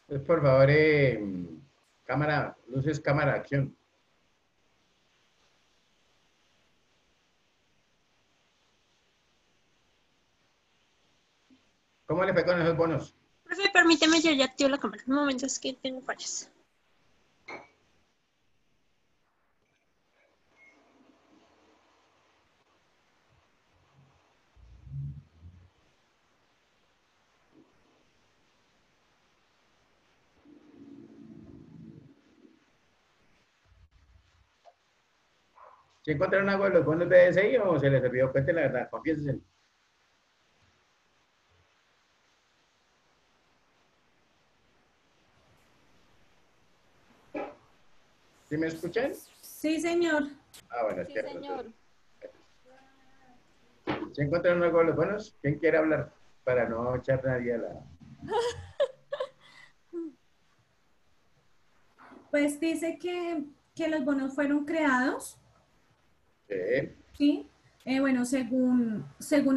Por favor, cámara, luces, cámara, acción. ¿Cómo le fue con esos bonos? Profe, permíteme, yo ya activo la cámara. Un momento, es que tengo fallas. ¿Se encontraron algo de los bonos BSI o se les olvidó? Cuenten la verdad, confiesen. ¿Sí me escuchan? Sí, señor. Ah, bueno, es Sí, que señor. ¿se encontraron algo de los bonos? ¿Quién quiere hablar? Para no echar nadie a la... Pues dice que los bonos fueron creados, Sí, ¿sí? Bueno, según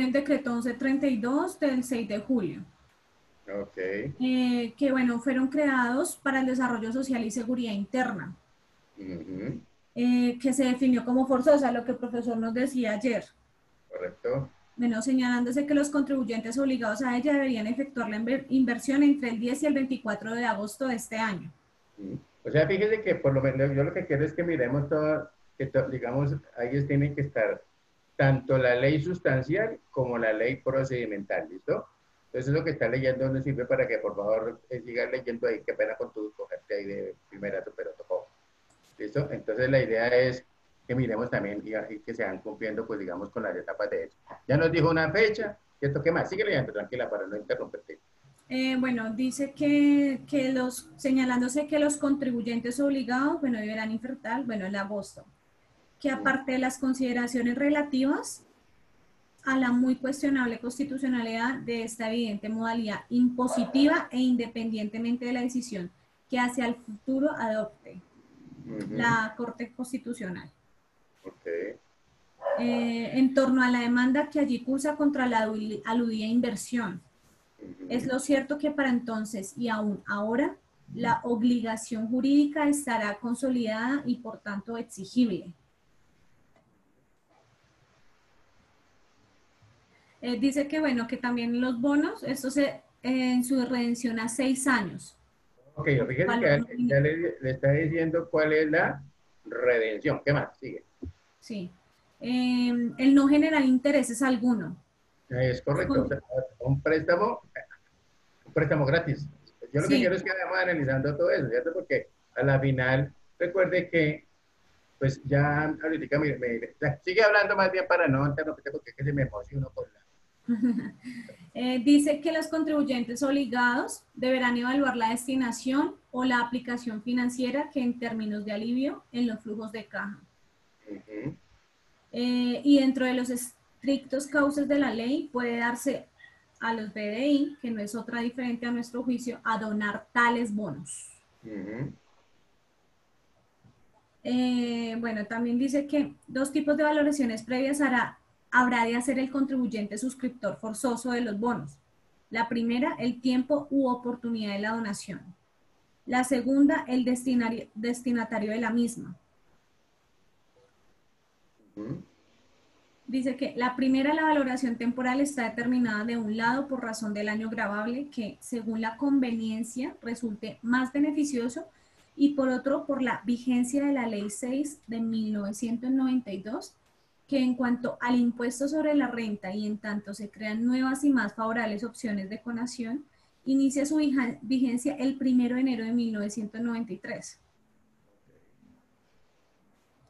el decreto 1132 del 6 de julio, ok. que bueno, fueron creados para el desarrollo social y seguridad interna, Ujú, que se definió como forzosa, lo que el profesor nos decía ayer. correcto. Bueno, señalándose que los contribuyentes obligados a ella deberían efectuar la inversión entre el 10 y el 24 de agosto de este año. O sea, fíjese que por lo menos yo lo que quiero es que miremos todo, digamos, ahí tiene que estar tanto la ley sustancial como la ley procedimental, ¿listo? Entonces lo que está leyendo nos sirve para que por favor siga leyendo ahí, qué pena con tu cogerte ahí de primera, pero tocó. ¿Listo? Entonces la idea es que miremos también y que se van cumpliendo, pues digamos, con las etapas de hecho. Ya nos dijo una fecha, ¿cierto? ¿Qué más? Sigue leyendo, tranquila, para no interrumpirte. Bueno, dice señalándose que los contribuyentes obligados, bueno, deberán infertar, bueno, en agosto, que aparte de las consideraciones relativas a la muy cuestionable constitucionalidad de esta evidente modalidad impositiva e independientemente de la decisión que hacia el futuro adopte la Corte Constitucional. Ok. En torno a la demanda que allí cursa contra la aludida inversión. Es lo cierto que para entonces y aún ahora la obligación jurídica estará consolidada y por tanto exigible. Dice que bueno, que también los bonos, esto en su redención a 6 años. Ok, fíjese que Valor ya le está diciendo cuál es la redención. ¿Qué más? Sigue. sí. El no generar intereses alguno. Es correcto. O sea, un préstamo gratis. Yo lo que Sí, quiero es que vayamos analizando todo eso, ¿cierto? Porque a la final, recuerde que, pues ya ahorita sigue hablando más bien para no interrumpirte porque es que se me emociona con la... dice que los contribuyentes obligados deberán evaluar la destinación o la aplicación financiera que en términos de alivio en los flujos de caja. Ujú. Y dentro de los estrictos cauces de la ley puede darse a los BDI, que no es otra diferente a nuestro juicio, a donar tales bonos. Ujú. Bueno, también dice que 2 tipos de valoraciones previas habrá de hacer el contribuyente suscriptor forzoso de los bonos. La primera, el tiempo u oportunidad de la donación. La segunda, el destinatario de la misma. Ujú. Dice que la primera, la valoración temporal, está determinada de un lado por razón del año gravable que, según la conveniencia, resulte más beneficioso y por otro, por la vigencia de la Ley 6 de 1992, que en cuanto al impuesto sobre la renta y en tanto se crean nuevas y más favorables opciones de conación, inicia su vigencia el 1 de enero de 1993.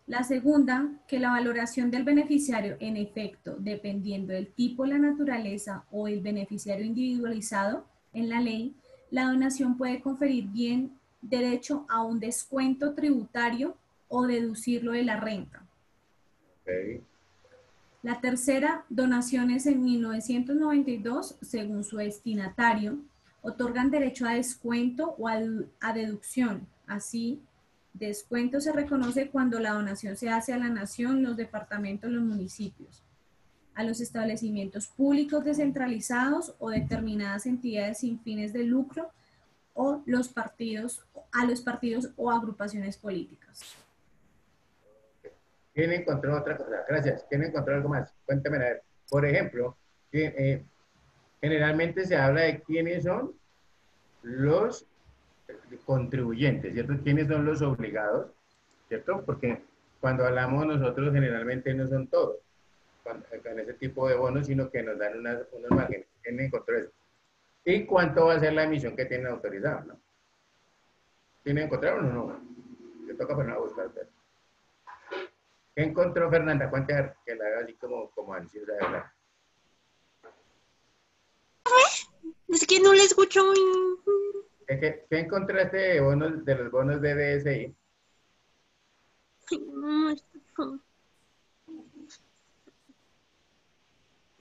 La segunda, que la valoración del beneficiario, en efecto, dependiendo del tipo, la naturaleza o el beneficiario individualizado en la ley, la donación puede conferir bien derecho a un descuento tributario o deducirlo de la renta. Ok. La tercera, donaciones en 1992, según su destinatario, otorgan derecho a descuento o a deducción. Así, descuento se reconoce cuando la donación se hace a la nación, los departamentos, los municipios, a los establecimientos públicos descentralizados o determinadas entidades sin fines de lucro o a los partidos o agrupaciones políticas. ¿Quién encontró otra cosa? Gracias. ¿Quién encontró algo más? Cuéntame, a ver. Por ejemplo, generalmente se habla de quiénes son los contribuyentes, ¿cierto? ¿Quiénes son los obligados? ¿Cierto? Porque cuando hablamos nosotros generalmente no son todos con ese tipo de bonos, sino que nos dan unos márgenes. ¿Quién encontró eso? ¿Y cuánto va a ser la emisión que tienen autorizado? ¿No? ¿Tienen encontrado o no? Le toca poner a buscar. Pero. ¿Qué encontró Fernanda? Cuéntame que la haga así como ansiosa de hablar. Es que no le escucho. ¿Qué encontraste de, bonos, de los bonos BBSI?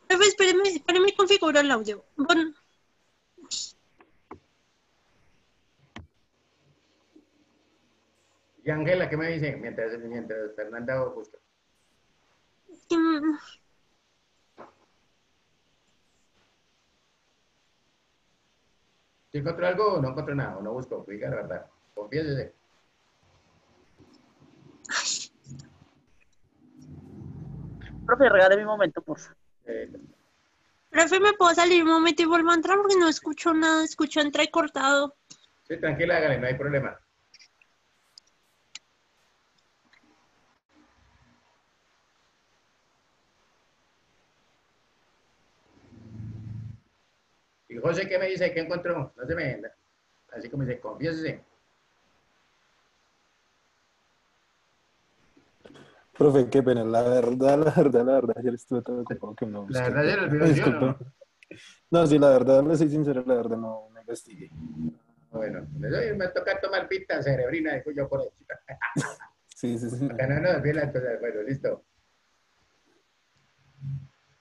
Profe, espéreme configurar el audio. Bueno, Y Ángela, ¿qué me dice? Mientras Fernanda busca. ¿Sí encontró algo o no encontró nada? ¿O no buscó? Diga la verdad. Confiésese. Profe, regáleme un momento, por favor. profe, ¿me puedo salir un momento y vuelvo a entrar? Porque no escucho nada, escucho entrecortado. Sí, tranquila, hágale, no hay problema. ¿Y José qué me dice? ¿Qué encontró? No se me venda. Así como dice, confiésese. Profe, qué pena, la verdad, ayer estuve todo ocupado que no La busqué verdad se todo. lo olvidó, ¿sí o Disculpe. no? No, sí, la verdad, le soy sincero, la verdad no investigué. Bueno, hoy me toca tomar pita cerebrina, dijo yo por ahí. Sí. Acá no nos olviden las cosas. Bueno, listo.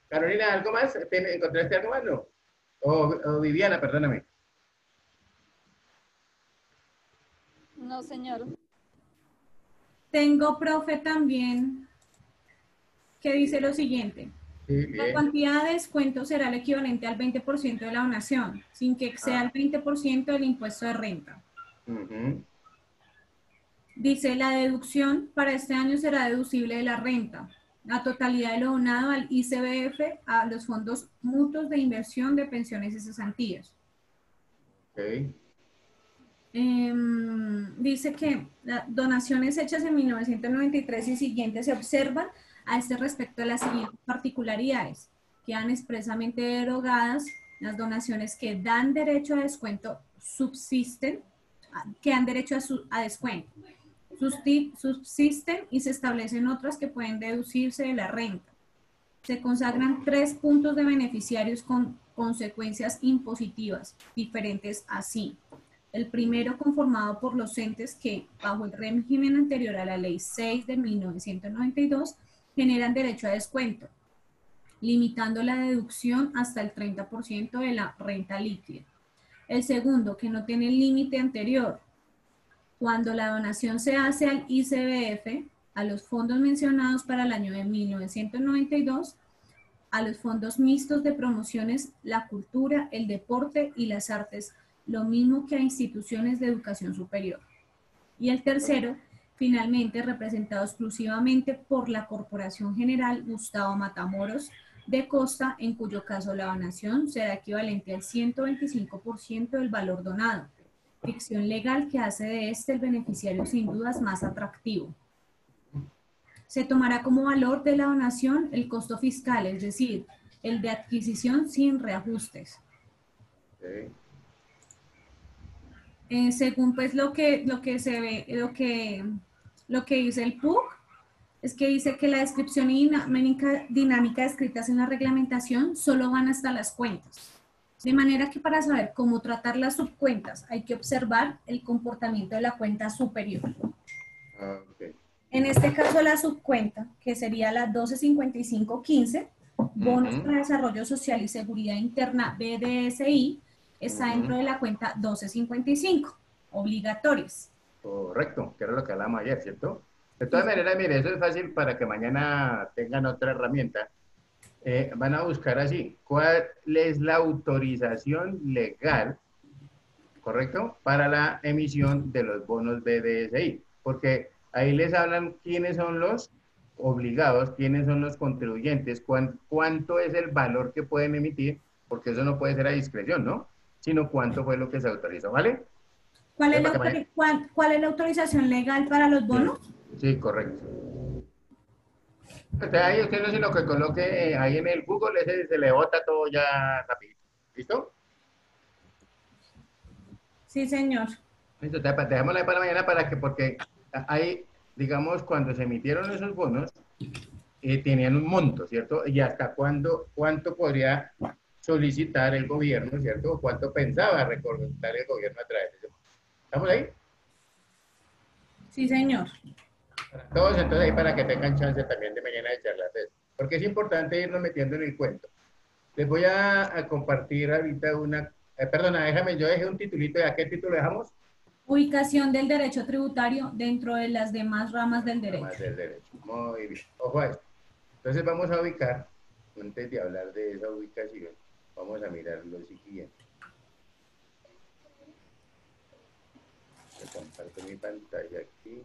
Carolina, ¿algo más? ¿Encontraste algo más, no? O Viviana, perdóname. No, señor. Tengo, profe, también que dice lo siguiente. Sí, La bien. cantidad de descuento será el equivalente al 20% de la donación, sin que exceda el 20% del impuesto de renta. Dice, la deducción para este año será deducible de la renta, la totalidad de lo donado al ICBF, a los fondos mutuos de inversión de pensiones y cesantías. Ok. Dice que las donaciones hechas en 1993 y siguientes se observan a este respecto de las siguientes particularidades. Quedan expresamente derogadas las donaciones que dan derecho a descuento subsisten, que dan derecho a descuento. Subsisten y se establecen otras que pueden deducirse de la renta. Se consagran 3 puntos de beneficiarios con consecuencias impositivas diferentes así. El primero conformado por los entes que, bajo el régimen anterior a la Ley 6 de 1992, generan derecho a descuento, limitando la deducción hasta el 30% de la renta líquida. El segundo, que no tiene límite anterior. Cuando la donación se hace al ICBF, a los fondos mencionados para el año de 1992, a los fondos mixtos de promociones, la cultura, el deporte y las artes, lo mismo que a instituciones de educación superior. Y el tercero, finalmente representado exclusivamente por la Corporación General Gustavo Matamoros de Costa, en cuyo caso la donación será equivalente al 125% del valor donado, ficción legal que hace de este el beneficiario sin dudas más atractivo. Se tomará como valor de la donación el costo fiscal, es decir, el de adquisición sin reajustes. Okay. Según pues lo que dice el PUC, es que dice que la descripción y dinámica descritas en la reglamentación solo van hasta las cuentas. De manera que para saber cómo tratar las subcuentas hay que observar el comportamiento de la cuenta superior. Okay. En este caso la subcuenta, que sería la 125515, bonos para desarrollo social y seguridad interna BDSI, está dentro de la cuenta 1255, obligatorias. Correcto, que era lo que hablamos ayer, ¿cierto? De todas maneras, mire, eso es fácil para que mañana tengan otra herramienta. Van a buscar así, ¿cuál es la autorización legal ¿correcto? Para la emisión de los bonos BDSI, porque ahí les hablan quiénes son los obligados, quiénes son los contribuyentes, cuánto es el valor que pueden emitir, porque eso no puede ser a discreción, ¿no? Sino cuánto fue lo que se autorizó, ¿vale? ¿Cuál es la, Para que me- cuál es la autorización legal para los bonos? Sí, correcto. Entonces ahí usted no sino que coloque ahí en el Google, ese se le bota todo ya rápido. ¿Listo? Sí, señor. Listo, dejémosla ahí para mañana para que, porque ahí, digamos, cuando se emitieron esos bonos, tenían un monto, ¿cierto? Y hasta cuánto podría solicitar el gobierno, ¿cierto? O cuánto pensaba recortar el gobierno a través de ese monto. ¿Estamos ahí? Sí, señor. Para todos, entonces ahí para que tengan chance también de mañana de charlar de eso. Porque es importante irnos metiendo en el cuento. Les voy a compartir ahorita una, perdona, déjame, yo dejé un titulito, ¿a qué título dejamos? Ubicación del derecho tributario dentro de las demás ramas del Más derecho. del derecho. Muy bien. Ojo a esto. Entonces vamos a ubicar, antes de hablar de esa ubicación, vamos a mirar lo siguiente. Yo comparto mi pantalla aquí.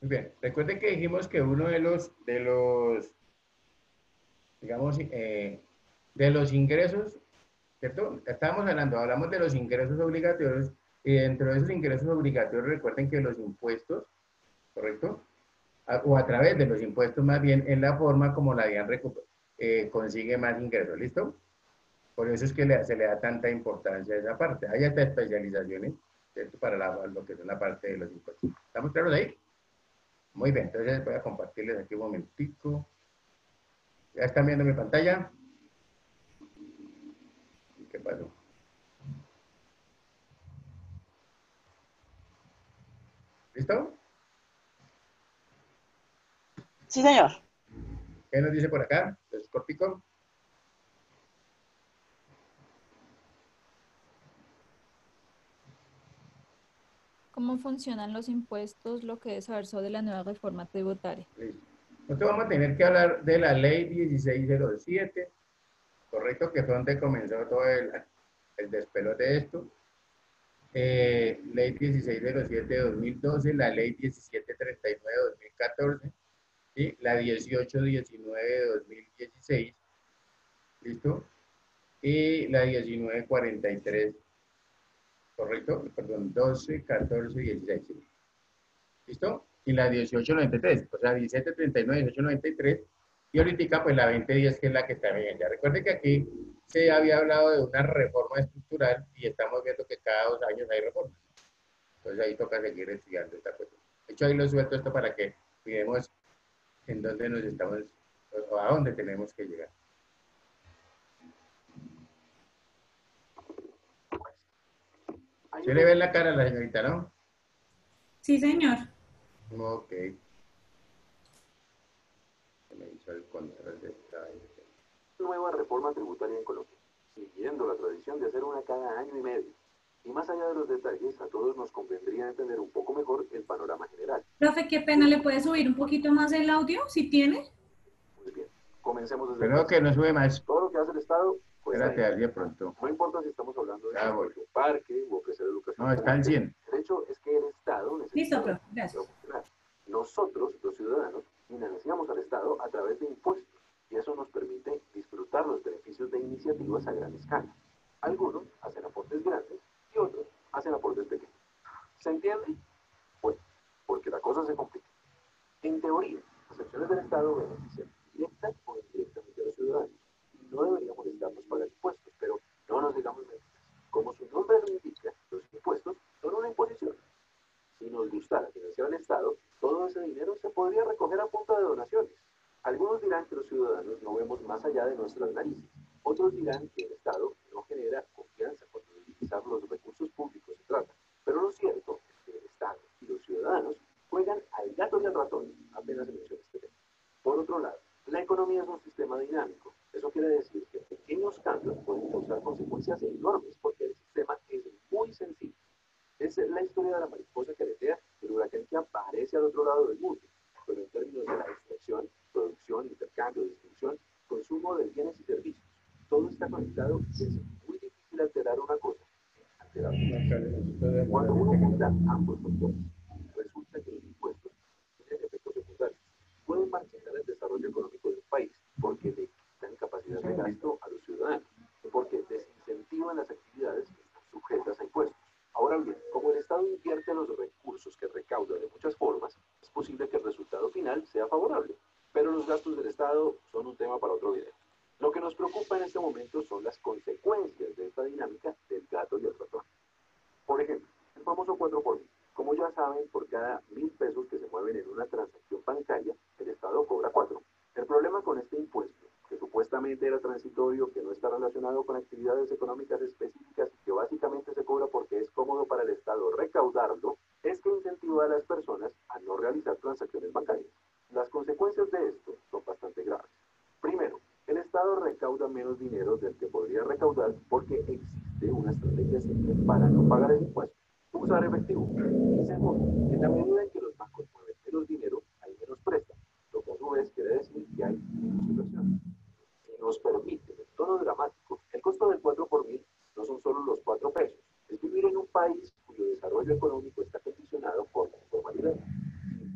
Muy bien. Recuerden que dijimos que uno de los digamos, de los ingresos, ¿cierto? Estábamos hablamos de los ingresos obligatorios y dentro de esos ingresos obligatorios recuerden que los impuestos, ¿correcto? O a través de los impuestos más bien en la forma como la DIAN consigue más ingresos, ¿listo? Por eso es que se le da tanta importancia a esa parte. Hay hasta especializaciones, ¿cierto? Para lo que es la parte de los impuestos. ¿Estamos claros ahí? Muy bien, entonces voy a compartirles aquí un momentico. ¿Ya están viendo mi pantalla? ¿Qué pasó? ¿Listo? Sí, señor. ¿Qué nos dice por acá? ¿Es cortico? ¿Cómo funcionan los impuestos? Lo que debe saber sobre la nueva reforma tributaria. Listo. Nosotros vamos a tener que hablar de la ley 1607, correcto, que fue donde comenzó todo el despelote de esto. Ley 1607 de 2012, la ley 1739 de 2014, ¿sí? La 1819 de 2016, ¿listo? Y la 1943, correcto, perdón, 12, 14, 16, ¿sí? ¿Listo? Y la 1893, o sea, 1739, 1893, y ahorita pues la 2010, que es la que está bien. Ya recuerden que aquí se había hablado de una reforma estructural y estamos viendo que cada 2 años hay reformas. Entonces ahí toca seguir estudiando esta cuestión. De hecho, ahí lo suelto esto para que miremos en dónde nos estamos, o a dónde tenemos que llegar. Se le ve en la cara a la señorita, ¿no? Sí, señor. Ok. Se me hizo el control de esta. Nueva reforma tributaria en Colombia, siguiendo la tradición de hacer una cada año y medio. Y más allá de los detalles, a todos nos convendría entender un poco mejor el panorama general. Profe, qué pena, ¿le puede subir un poquito más el audio si tiene? Muy bien, comencemos desde Pero que no sube más. Todo lo que hace el Estado cuesta Espérate, dinero. al día pronto. No importa si estamos hablando de Ya voy. construir un parque o ofrecer educación. No, está al 100. El hecho es que el Estado necesita Listo, profe, gracias. funcionar. Nosotros, los ciudadanos, financiamos al Estado a través de impuestos y eso nos permite disfrutar los beneficios de iniciativas a gran escala. Algunos hacen aportes grandes y otros hacen aportes pequeños. ¿Se entiende? Bueno, porque la cosa se complica. En teoría, las acciones del Estado benefician directa o indirectamente a los ciudadanos. No debería molestarnos pagar impuestos, pero no nos digamos mentiras. Como su nombre lo indica, los impuestos son una imposición. Si nos gustara financiar al Estado, todo ese dinero se podría recoger a punta de donaciones. Algunos dirán que los ciudadanos no vemos más allá de nuestras narices. Otros dirán que el Estado no genera confianza cuando de utilizar los recursos públicos se trata. Pero lo cierto es que el Estado y los ciudadanos juegan al gato y al ratón, apenas se menciona este tema. Por otro lado, la economía consecuencias enormes porque el sistema es muy sencillo. Es la historia de la mariposa que aletea el huracán que aparece al otro lado del mundo, pero en términos de la extracción, producción, intercambio, distribución, consumo de bienes y servicios, todo está conectado y es muy difícil alterar una cosa, alterar otra. Cuando uno junta ambos factores, resulta que los impuestos tienen efectos secundarios. Pueden marginar el desarrollo económico de un país porque le quitan capacidad de gasto a los ciudadanos y porque desincentivan las actividades que están sujetas a impuestos. Ahora bien, como el Estado invierte los recursos que recauda de muchas formas, es posible que el resultado final sea favorable, pero los gastos del Estado son un tema para otro video. Lo que nos preocupa en este momento son las consecuencias de esta dinámica del gato y el ratón. Por ejemplo, el famoso 4x1000. Como ya saben, por cada 1.000 pesos que se mueven en una transacción bancaria, el Estado cobra 4. El problema con este impuesto, que supuestamente era transitorio, que no está relacionado con actividades económicas específicas y que básicamente se cobra porque es cómodo para el Estado recaudarlo, es que incentiva a las personas a no realizar transacciones bancarias. Las consecuencias de esto son bastante graves. Primero, el Estado recauda menos dinero del que podría recaudar porque existe una estrategia simple para no pagar el impuesto: usar efectivo. Y segundo, en la medida en que los bancos mueven menos dinero, hay menos préstamos, lo que a su vez quiere decir que hay menos inversión. Si nos permite el tono dramático, el costo del 4x1000 no son solo los 4 pesos, es vivir en un país cuyo desarrollo económico está condicionado por la informalidad.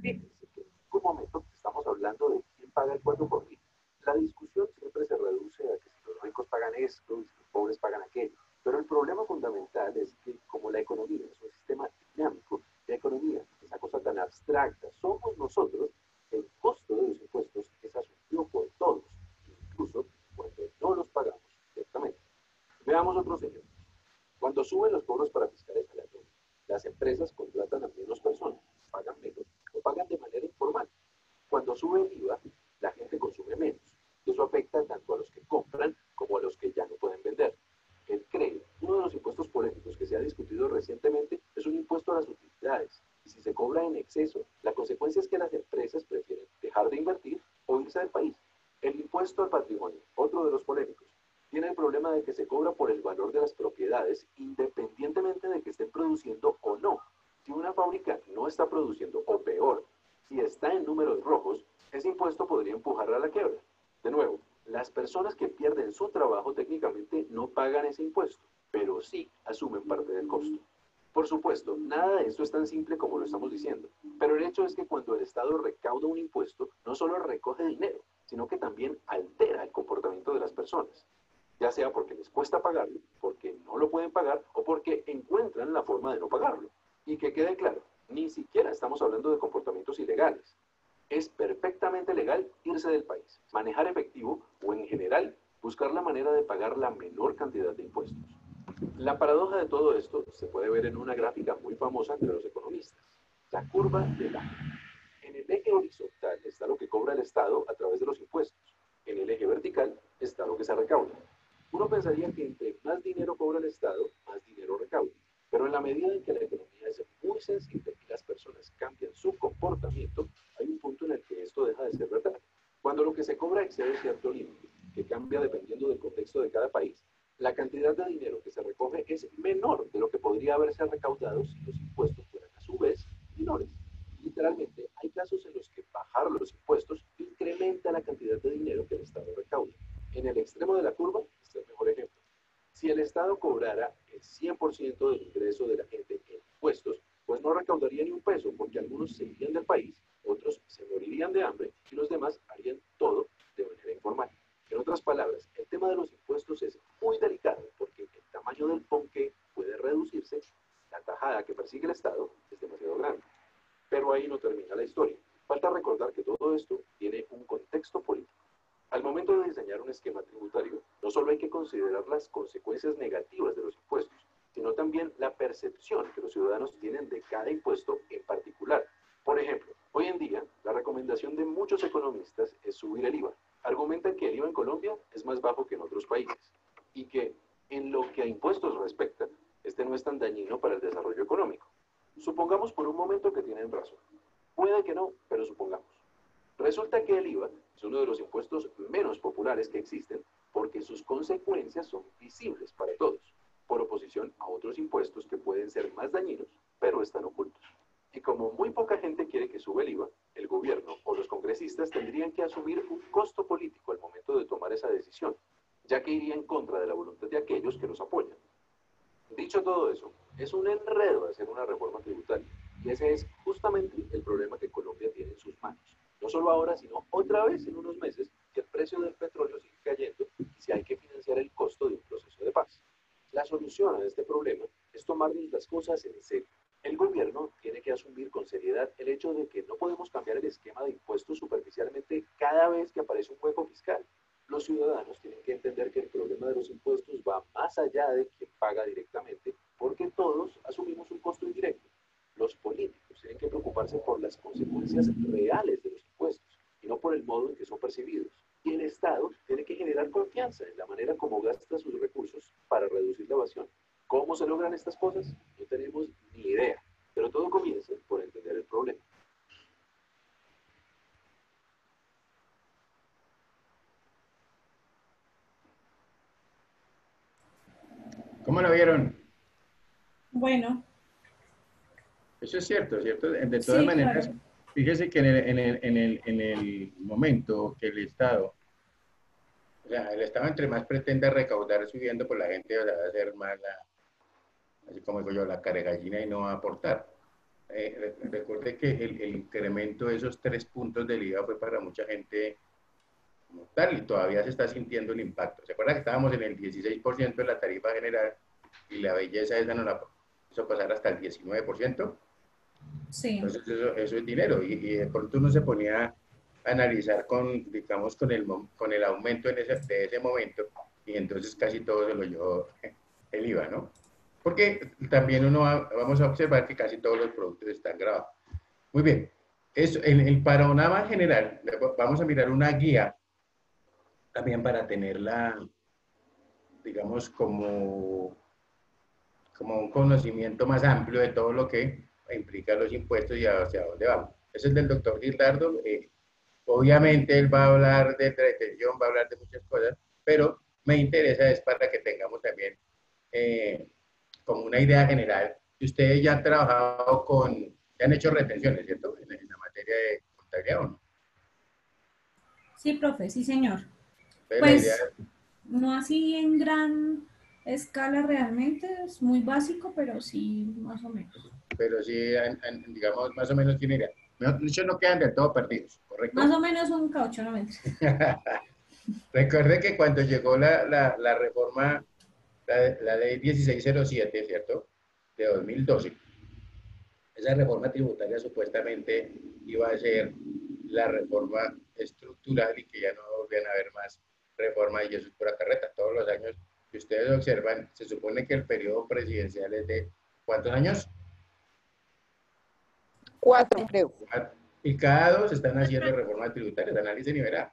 Fíjense que en ningún momento estamos hablando de quién paga el 4x1000. La discusión siempre se reduce a que si los ricos pagan esto y si los pobres pagan aquello. Pero el problema fundamental es que, como la economía es un sistema dinámico, la economía, esa cosa tan abstracta, somos nosotros, el costo de los impuestos es asumido por todos, incluso cuando no los pagamos directamente. Veamos otros ejemplos. Cuando suben los cobros para fiscales aleatorios, las empresas contratan a menos personas, pagan menos o pagan de manera informal. Cuando sube el IVA, la gente consume menos. Y eso afecta tanto a los que compran como a los que ya no pueden vender. El CRE, uno de los impuestos polémicos que se ha discutido recientemente, es un impuesto a las utilidades. Y si se cobra en exceso, la consecuencia es que las empresas prefieren dejar de invertir o irse del país. El impuesto al patrimonio, otro de los polémicos, tiene el problema de que se cobra por el valor de las propiedades independientemente de que estén produciendo o no. Si una fábrica no está produciendo, o peor, si está en números rojos, ese impuesto podría empujarla a la quiebra. De nuevo, las personas que pierden su trabajo técnicamente no pagan ese impuesto, pero sí asumen parte del costo. Por supuesto, nada de esto es tan simple como lo estamos diciendo, pero el hecho es que cuando el Estado recauda un impuesto, no solo recoge dinero, sino que también altera el comportamiento de las personas, ya sea porque les cuesta pagarlo, porque no lo pueden pagar o porque encuentran la forma de no pagarlo. Y que quede claro, ni siquiera estamos hablando de comportamientos ilegales. Es perfectamente legal irse del país, manejar efectivo o, en general, buscar la manera de pagar la menor cantidad de impuestos. La paradoja de todo esto se puede ver en una gráfica muy famosa entre los economistas, la curva de Laffer. En el eje horizontal está lo que cobra el Estado a través de los impuestos. En el eje vertical está lo que se recauda. Uno pensaría que entre más dinero cobra el Estado, más dinero recauda. Pero en la medida en que la economía es muy sensible y las personas cambian su comportamiento, hay un punto en el que esto deja de ser verdad. Cuando lo que se cobra excede cierto límite, que cambia dependiendo del contexto de cada país, la cantidad de dinero que se recoge es menor de lo que podría haberse recaudado si los impuestos fueran a su vez menores. Literalmente, hay casos en los que bajar los impuestos incrementa la cantidad de dinero que el Estado recauda. En el extremo de la curva está el mejor ejemplo. Si el Estado cobrara el 100% del ingreso de la gente en impuestos, pues no recaudaría ni un peso, porque algunos se irían del país, otros se morirían de hambre y los demás harían todo de manera informal. En otras palabras, el tema de los impuestos es muy delicado porque el tamaño del ponqué puede reducirse, la tajada que persigue el Estado es demasiado grande. Pero ahí no termina la historia. Falta recordar que todo esto tiene un contexto político. Al momento de diseñar un esquema tributario, no solo hay que considerar las consecuencias negativas de los impuestos, sino también la percepción que los ciudadanos tienen de cada impuesto en particular. Por ejemplo, hoy en día, la recomendación de muchos economistas es subir el IVA. Argumentan que el IVA en Colombia es más bajo que en otros países y que, en lo que a impuestos respecta, este no es tan dañino para el desarrollo económico. Supongamos por un momento que tienen razón. Puede que no, pero supongamos. Resulta que el IVA es uno de los impuestos menos populares que existen porque porque sus consecuencias son visibles para todos, por oposición a otros impuestos que pueden ser más dañinos, pero están ocultos. Y como muy poca gente quiere que suba el IVA, el gobierno o los congresistas tendrían que asumir un costo político al momento de tomar esa decisión, ya que iría en contra de la voluntad de aquellos que los apoyan. Dicho todo eso, es un enredo hacer una reforma tributaria, y ese es justamente el problema que Colombia tiene en sus manos. No solo ahora, sino otra vez en unos meses, que el precio del petróleo sigue cayendo y si hay que financiar el costo de un proceso de paz. La solución a este problema es tomarnos las cosas en serio. El gobierno tiene que asumir con seriedad el hecho de que no podemos cambiar el esquema de impuestos superficialmente cada vez que aparece un hueco fiscal. Los ciudadanos tienen que entender que el problema de los impuestos va más allá de quien paga directamente, porque todos asumimos un costo indirecto. Los políticos tienen que preocuparse por las consecuencias reales de los impuestos y no por el modo en que son percibidos. Y el Estado tiene que generar confianza en la manera como gasta sus recursos para reducir la evasión. ¿Cómo se logran estas cosas? No tenemos ni idea, pero todo comienza por entender el problema. ¿Cómo lo vieron? Bueno, Eso es cierto, ¿cierto? De todas sí, maneras, claro. fíjese que en el momento que el Estado, o sea, el Estado entre más pretenda recaudar subiendo, pues la gente, o sea, va a hacer más así como digo yo, la caregallina y no va a aportar. Recuerde que el incremento de esos 3 puntos del IVA fue para mucha gente como tal y todavía se está sintiendo el impacto. ¿Se acuerda que estábamos en el 16% de la tarifa general y la belleza esa nos la hizo pasar hasta el 19%? Sí. Entonces eso es dinero y de pronto uno se ponía a analizar digamos, con el aumento de ese momento y entonces casi todo se lo llevó el IVA, ¿no? Porque también vamos a observar que casi todos los productos están grabados. Muy bien, en el panorama general, vamos a mirar una guía también para tenerla, digamos, como un conocimiento más amplio de todo lo que implica los impuestos y hacia dónde vamos. Ese es del doctor Gildardo. Obviamente él va a hablar de retención, va a hablar de muchas cosas, pero me interesa es para que tengamos también como una idea general. Y ustedes ya han trabajado ya han hecho retenciones, ¿cierto? En la materia de contabilidad, ¿o no? Sí, profe, sí, señor. Entonces, la idea, Pues no así en gran escala realmente, es muy básico, pero sí, más o menos. pero sí, digamos, más o menos tiene idea. Mejor dicho, no quedan del todo perdidos, ¿correcto? Más o menos un caucho, no me Recuerde que cuando llegó la reforma, la ley 1607, ¿cierto? De 2012, esa reforma tributaria supuestamente iba a ser la reforma estructural y que ya no volvían a haber más reformas y eso es pura carreta. Todos los años que ustedes observan, se supone que el periodo presidencial es de ¿cuántos años? 4, creo. Y cada 2 están haciendo reformas tributarias, analicen y verá,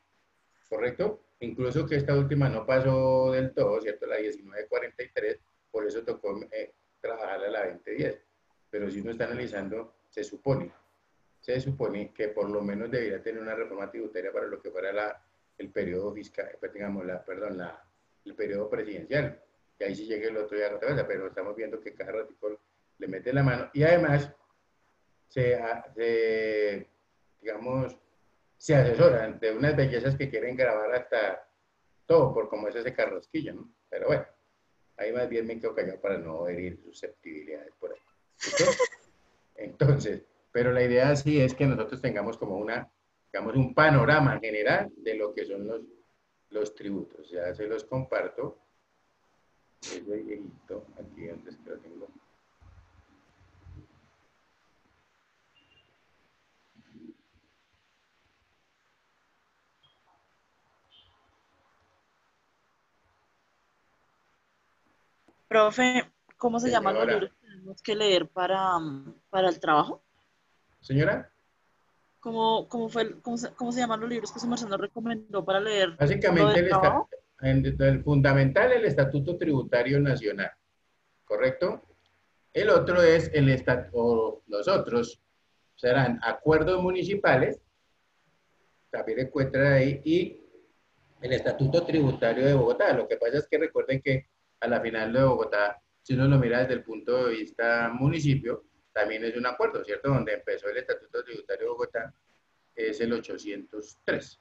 ¿correcto? Incluso que esta última no pasó del todo, ¿cierto? La 1943, por eso tocó trabajarla a la 2010. Pero si uno está analizando, se supone que por lo menos debería tener una reforma tributaria para lo que fuera el periodo fiscal, digamos, el periodo presidencial. Y ahí sí llegue el otro día a la cabeza, pero estamos viendo que cada ratito le mete la mano. Y además, digamos, se asesoran de unas bellezas que quieren grabar hasta todo por como es ese carrasquillo, ¿no? Pero bueno, ahí más bien me quedo callado para no herir susceptibilidades por ahí. ¿Listo? Entonces, pero la idea sí es que nosotros tengamos como digamos, un panorama general de lo que son los tributos. Ya se los comparto. Ese viejito, aquí antes que lo tengo. Profe, ¿cómo se llaman los Señora. libros que tenemos que leer para el trabajo? Señora. ¿Cómo se llaman los libros que su merced nos recomendó para leer por lo Básicamente del trabajo? el fundamental, el Estatuto Tributario Nacional, ¿correcto? El otro es o los otros serán acuerdos municipales, también encuentran ahí, y el Estatuto Tributario de Bogotá. Lo que pasa es que recuerden que a la final de Bogotá, si uno lo mira desde el punto de vista municipio, también es un acuerdo, ¿cierto? Donde empezó el Estatuto Tributario de Bogotá es el 803,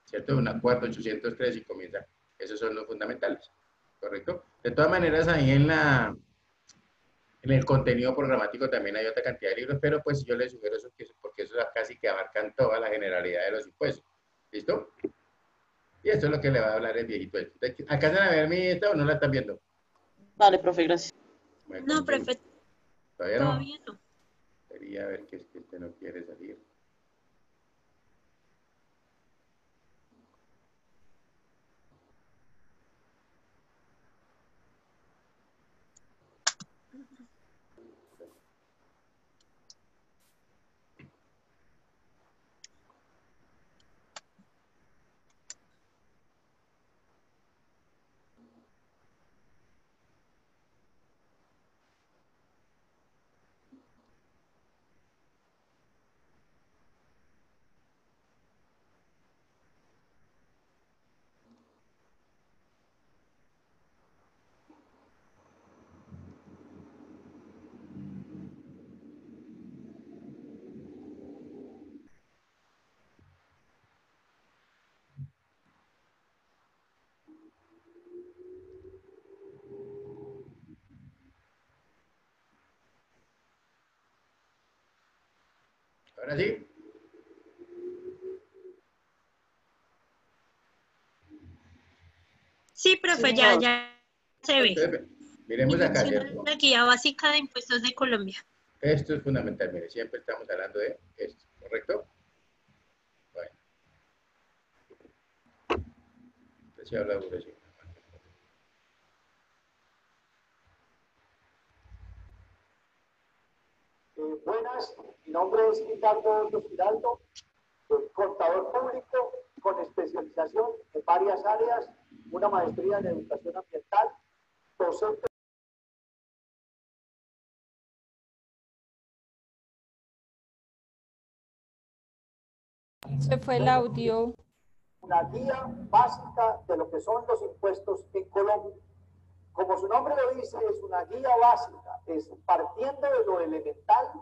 ¿cierto? Un acuerdo 803 y comienza. Esos son los fundamentales, ¿correcto? De todas maneras, ahí en el contenido programático también hay otra cantidad de libros, pero pues yo les sugiero eso porque eso casi que abarcan toda la generalidad de los impuestos. ¿Listo? Y esto es lo que le va a hablar el viejito. ¿Alcanzan a ver mi esta o no la están viendo? Vale, profe, gracias. Bueno, No, profe, ¿todavía no? todavía no. Quería ver que es que este no quiere salir. Ahora sí. Sí, profe, ya se ve. Entonces, miremos acá, Menciona ¿cierto? la guía básica de impuestos de Colombia. Esto es fundamental, mire, siempre estamos hablando de esto, ¿correcto? Bueno. Entonces, se habla de duración. Buenas, mi nombre es Ricardo Giraldo, contador público con especialización en varias áreas, una maestría en educación ambiental, docente. Se fue el audio. Una guía básica de lo que son los impuestos en Colombia. Como su nombre lo dice, es una guía básica, es partiendo de lo elemental,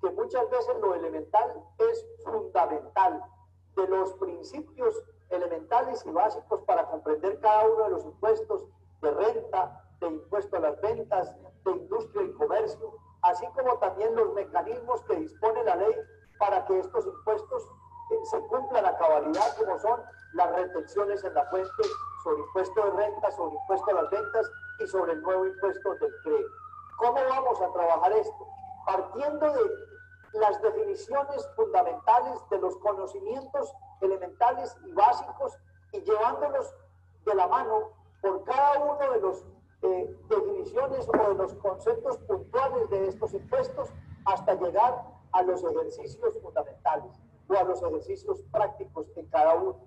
que muchas veces lo elemental es fundamental, de los principios elementales y básicos para comprender cada uno de los impuestos de renta, de impuesto a las ventas, de industria y comercio, así como también los mecanismos que dispone la ley para que estos impuestos se cumplan a cabalidad, como son las retenciones en la fuente sobre impuesto de renta, sobre impuesto a las ventas y sobre el nuevo impuesto del CRE. ¿Cómo vamos a trabajar esto? Partiendo de las definiciones fundamentales de los conocimientos elementales y básicos y llevándolos de la mano por cada uno de los definiciones o de los conceptos puntuales de estos impuestos hasta llegar a los ejercicios fundamentales o a los ejercicios prácticos en cada uno.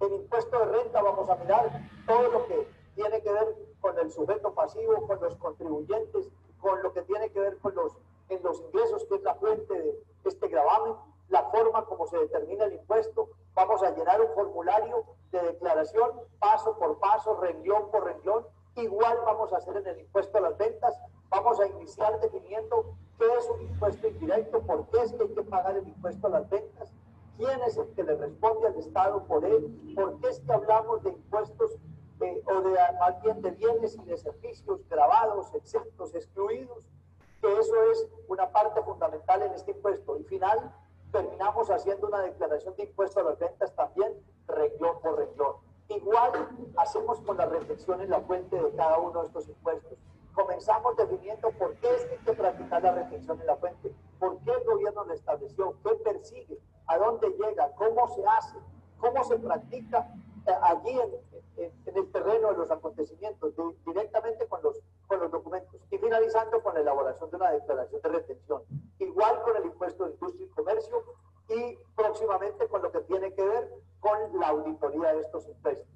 En impuesto de renta vamos a mirar todo lo que tiene que ver con el sujeto pasivo, con los contribuyentes, con lo que tiene que ver con los ingresos, que es la fuente de este gravamen, la forma como se determina el impuesto. Vamos a llenar un formulario de declaración paso por paso, renglón por renglón. Igual vamos a hacer en el impuesto a las ventas. Vamos a iniciar definiendo qué es un impuesto indirecto, por qué es que hay que pagar el impuesto a las ventas, quién es el que le responde al Estado por él, por qué es que hablamos de impuestos o de más bien de bienes y de servicios grabados, exentos, excluidos, que eso es una parte fundamental en este impuesto. Y final, terminamos haciendo una declaración de impuesto a las ventas también, renglón por renglón. Igual hacemos con la reflexión en la fuente de cada uno de estos impuestos. Comenzamos definiendo por qué es que hay que practicar la reflexión en la fuente, por qué el gobierno lo estableció, qué persigue, a dónde llega, cómo se hace, cómo se practica allí en el terreno de los acontecimientos, directamente con los documentos, y finalizando con la elaboración de una declaración de retención. Igual con el impuesto de industria y comercio y próximamente con lo que tiene que ver con la auditoría de estos impuestos.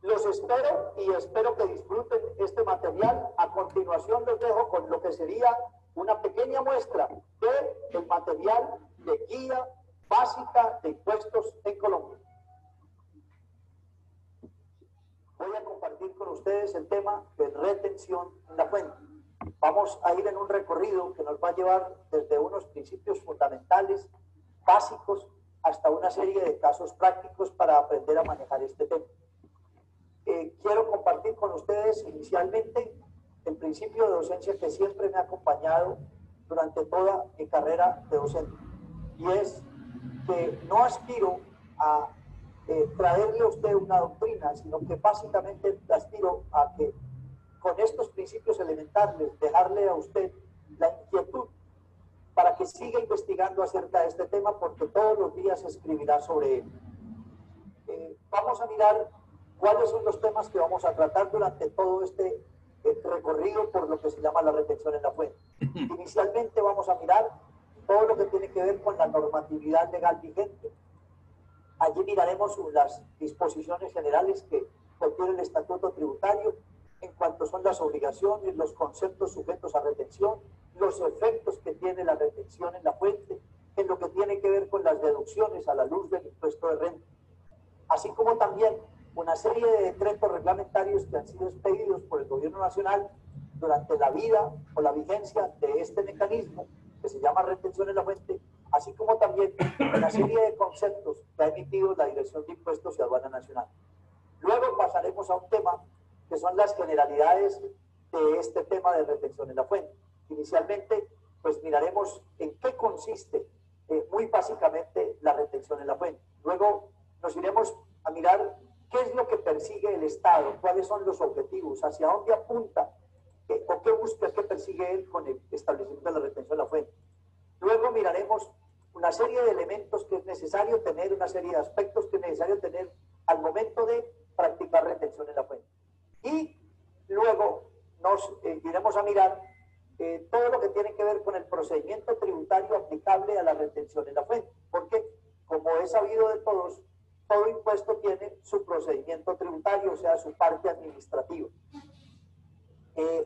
Los espero y espero que disfruten este material. A continuación los dejo con lo que sería una pequeña muestra del material de guía básica de impuestos en Colombia. ustedes el tema de retención en la fuente. Vamos a ir en un recorrido que nos va a llevar desde unos principios fundamentales, básicos, hasta una serie de casos prácticos para aprender a manejar este tema. Quiero compartir con ustedes inicialmente el principio de docencia que siempre me ha acompañado durante toda mi carrera de docente, y es que no aspiro a traerle a usted una doctrina, sino que básicamente aspiro a que con estos principios elementales dejarle a usted la inquietud para que siga investigando acerca de este tema, porque todos los días escribirá sobre él. Vamos a mirar cuáles son los temas que vamos a tratar durante todo este recorrido por lo que se llama la retención en la fuente. Inicialmente vamos a mirar todo lo que tiene que ver con la normatividad legal vigente. Allí miraremos las disposiciones generales que contiene el Estatuto Tributario en cuanto son las obligaciones, los conceptos sujetos a retención, los efectos que tiene la retención en la fuente, en lo que tiene que ver con las deducciones a la luz del impuesto de renta, así como también una serie de decretos reglamentarios que han sido expedidos por el Gobierno Nacional durante la vida o la vigencia de este mecanismo que se llama retención en la fuente, así como también una serie de conceptos que ha emitido la Dirección de Impuestos y Aduana Nacional. Luego pasaremos a un tema que son las generalidades de este tema de retención en la fuente. Inicialmente, pues miraremos en qué consiste muy básicamente la retención en la fuente. Luego nos iremos a mirar qué es lo que persigue el Estado, cuáles son los objetivos, hacia dónde apunta o qué busca, qué persigue él con el establecimiento de la retención en la fuente. Luego miraremos una serie de elementos que es necesario tener, una serie de aspectos que es necesario tener al momento de practicar retención en la fuente. Y luego nos iremos a mirar todo lo que tiene que ver con el procedimiento tributario aplicable a la retención en la fuente, porque como es sabido de todos, todo impuesto tiene su procedimiento tributario, o sea, su parte administrativa.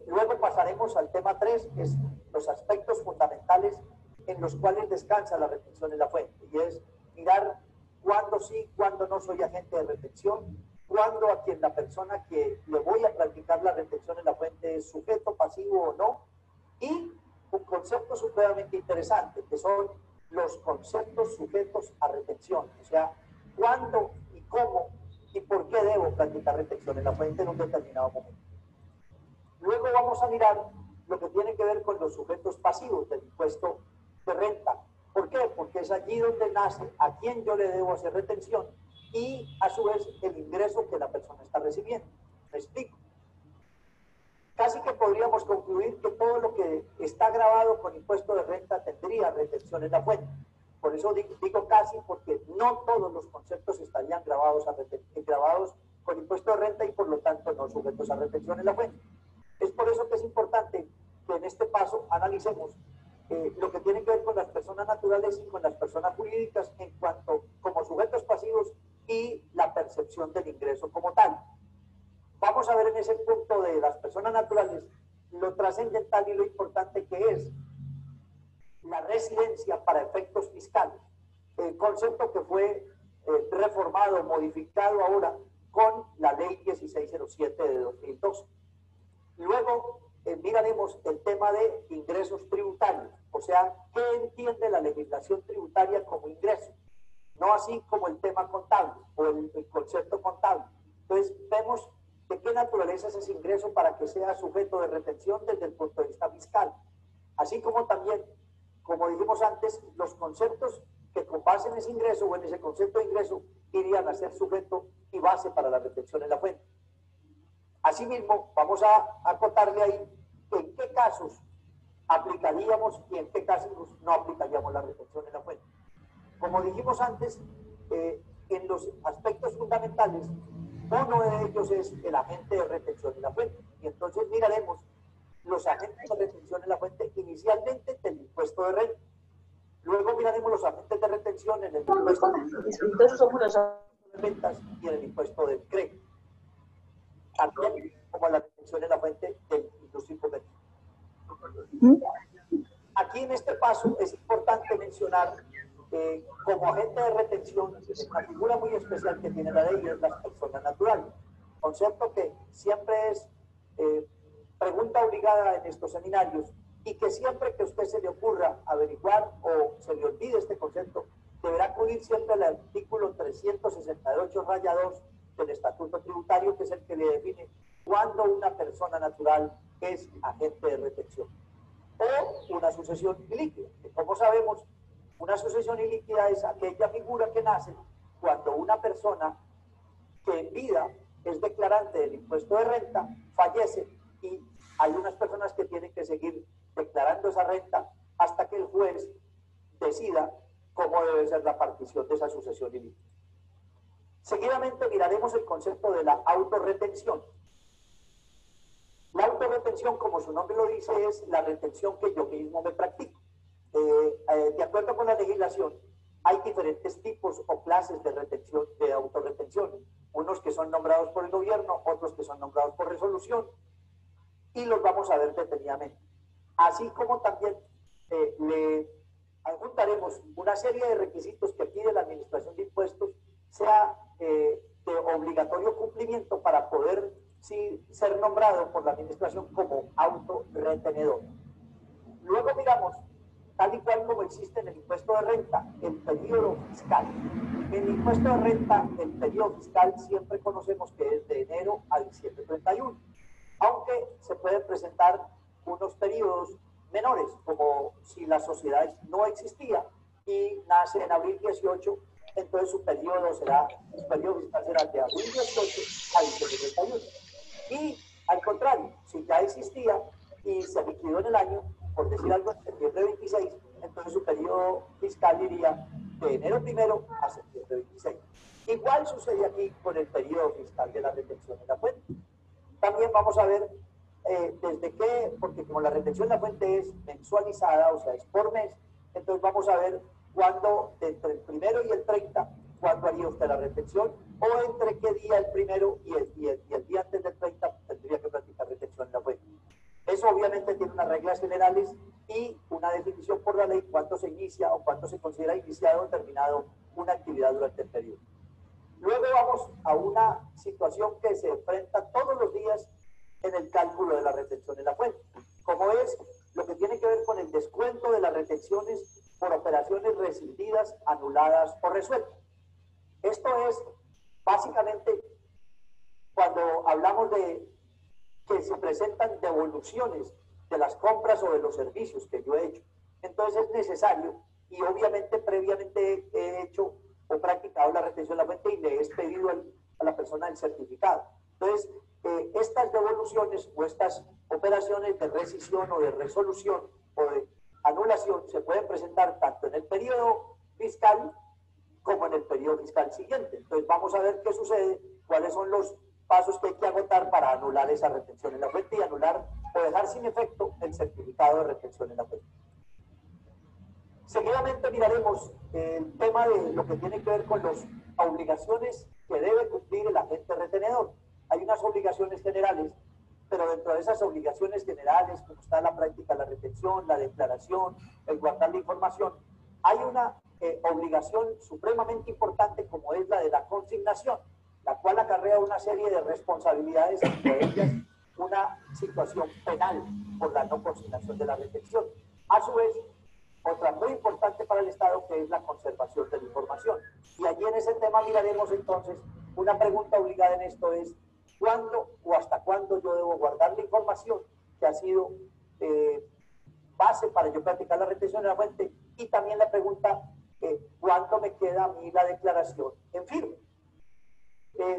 Luego pasaremos al tema 3, que es los aspectos fundamentales en los cuales descansa la retención en la fuente, y es mirar cuándo sí, cuándo no soy agente de retención, cuándo a quien la persona que le voy a practicar la retención en la fuente es sujeto, pasivo o no, y un concepto supremamente interesante, que son los conceptos sujetos a retención, o sea, cuándo y cómo y por qué debo practicar retención en la fuente en un determinado momento. Luego vamos a mirar lo que tiene que ver con los sujetos pasivos del impuesto de renta. ¿Por qué? Porque es allí donde nace a quién yo le debo hacer retención y a su vez el ingreso que la persona está recibiendo. ¿Me explico? Casi que podríamos concluir que todo lo que está grabado con impuesto de renta tendría retención en la fuente. Por eso digo casi, porque no todos los conceptos estarían grabados con impuesto de renta y por lo tanto no sujetos a retención en la fuente. Es por eso que es importante que en este paso analicemos lo que tiene que ver con las personas naturales y con las personas jurídicas en cuanto como sujetos pasivos y la percepción del ingreso como tal. Vamos a ver en ese punto de las personas naturales lo trascendental y lo importante que es la residencia para efectos fiscales, el concepto que fue reformado, modificado ahora con la ley 1607 de 2002. Luego miraremos el tema de ingresos tributarios, o sea, ¿qué entiende la legislación tributaria como ingreso? No así como el tema contable o el concepto contable. Entonces, vemos de qué naturaleza es ese ingreso para que sea sujeto de retención desde el punto de vista fiscal. Así como también, como dijimos antes, los conceptos que con base en ese ingreso o en ese concepto de ingreso irían a ser sujeto y base para la retención en la fuente. Asimismo, vamos a acotarle ahí en qué casos aplicaríamos y en qué casos no aplicaríamos la retención en la fuente. Como dijimos antes, en los aspectos fundamentales, uno de ellos es el agente de retención en la fuente. Y entonces miraremos los agentes de retención en la fuente inicialmente del impuesto de renta. Luego miraremos los agentes de retención en el impuesto de rentas y en el impuesto del crédito. También como la retención en la fuente del industria y comercio. Aquí en este paso es importante mencionar como agente de retención una figura muy especial que tiene la ley es las personas naturales. concepto que siempre es pregunta obligada en estos seminarios y que siempre que a usted se le ocurra averiguar o se le olvide este concepto, deberá acudir siempre al artículo 368 raya 2 del Estatuto Tributario, que es el que le define cuándo una persona natural es agente de retención. O una sucesión ilíquida, que como sabemos, una sucesión ilíquida es aquella figura que nace cuando una persona que en vida es declarante del impuesto de renta fallece y hay unas personas que tienen que seguir declarando esa renta hasta que el juez decida cómo debe ser la partición de esa sucesión ilíquida. Seguidamente miraremos el concepto de la autorretención. La autorretención, como su nombre lo dice, es la retención que yo mismo me practico. De acuerdo con la legislación, hay diferentes tipos o clases de retención, de autorretención. Unos que son nombrados por el gobierno, otros que son nombrados por resolución, y los vamos a ver detenidamente. Así como también le adjuntaremos una serie de requisitos que pide la Administración de Impuestos, sea de obligatorio cumplimiento para poder ser nombrado por la Administración como autorretenedor. Luego miramos, tal y cual como existe en el impuesto de renta, el periodo fiscal. En el impuesto de renta, el periodo fiscal siempre conocemos que es de enero a diciembre 31, aunque se pueden presentar unos periodos menores, como si la sociedad no existía y nace en abril 18, entonces su periodo fiscal será de abril 18 a diciembre 31. Y al contrario, si ya existía y se liquidó en el año, por decir algo, en septiembre 26, entonces su periodo fiscal iría de enero 1 a septiembre 26. Igual sucede aquí con el periodo fiscal de la retención en la fuente. También vamos a ver desde qué, porque como la retención en la fuente es mensualizada, o sea, es por mes, entonces vamos a ver cuándo, entre el 1 y el 30, cuándo haría usted la retención, o entre qué día el 1 y el día antes del 30 tendría que practicar retención en la fuente. Eso obviamente tiene unas reglas generales y una definición por la ley cuándo se inicia o cuándo se considera iniciado o terminado una actividad durante el periodo. Luego vamos a una situación que se enfrenta todos los días en el cálculo de la retención en la fuente, como es lo que tiene que ver con el descuento de las retenciones por operaciones rescindidas, anuladas o resueltas. Esto es básicamente cuando hablamos de que se presentan devoluciones de las compras o de los servicios que yo he hecho. Entonces es necesario, y obviamente previamente he hecho o practicado la retención de la fuente y le he expedido a la persona el certificado. Entonces, estas devoluciones o estas operaciones de rescisión o de resolución o de anulación se pueden presentar tanto en el periodo fiscal como en el periodo fiscal siguiente. Entonces vamos a ver qué sucede, cuáles son los pasos que hay que agotar para anular esa retención en la fuente y anular o dejar sin efecto el certificado de retención en la fuente. Seguidamente miraremos el tema de lo que tiene que ver con las obligaciones que debe cumplir el agente retenedor. Hay unas obligaciones generales, pero dentro de esas obligaciones generales, como está la práctica de la retención, la declaración, el guardar la información, hay una obligación supremamente importante como es la de la consignación, la cual acarrea una serie de responsabilidades, entre ellas una situación penal por la no consignación de la retención. A su vez, otra muy importante para el Estado, que es la conservación de la información. Y allí en ese tema miraremos entonces, una pregunta obligada en esto es, ¿cuándo o hasta cuándo yo debo guardar la información que ha sido base para yo practicar la retención de la fuente? Y también la pregunta, ¿cuándo me queda a mí la declaración en firme?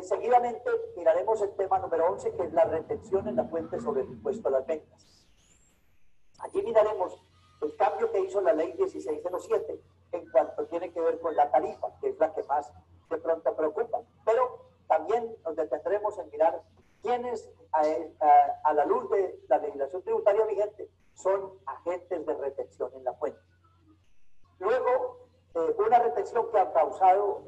Seguidamente miraremos el tema número 11, que es la retención en la fuente sobre el impuesto a las ventas. Allí miraremos el cambio que hizo la ley 1607 en cuanto tiene que ver con la tarifa, que es la que más de pronto preocupa. Pero también nos detendremos en mirar quiénes, a la luz de la legislación tributaria vigente, son agentes de retención en la fuente. Luego, una retención que ha causado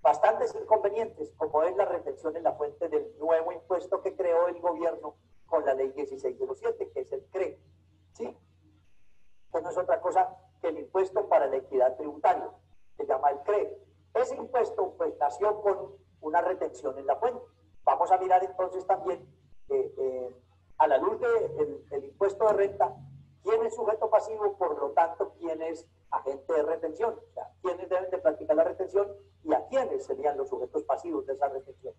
bastantes inconvenientes, como es la retención en la fuente del nuevo impuesto que creó el gobierno con la ley 1607, que es el CRE. ¿Sí? Que no es otra cosa que el impuesto para la equidad tributaria, se llama el CRE. Ese impuesto pues nació con una retención en la fuente. Vamos a mirar entonces también, a la luz del impuesto de renta, quién es sujeto pasivo, por lo tanto, quién es agente de retención, o sea, quiénes deben de practicar la retención y a quiénes serían los sujetos pasivos de esa retención.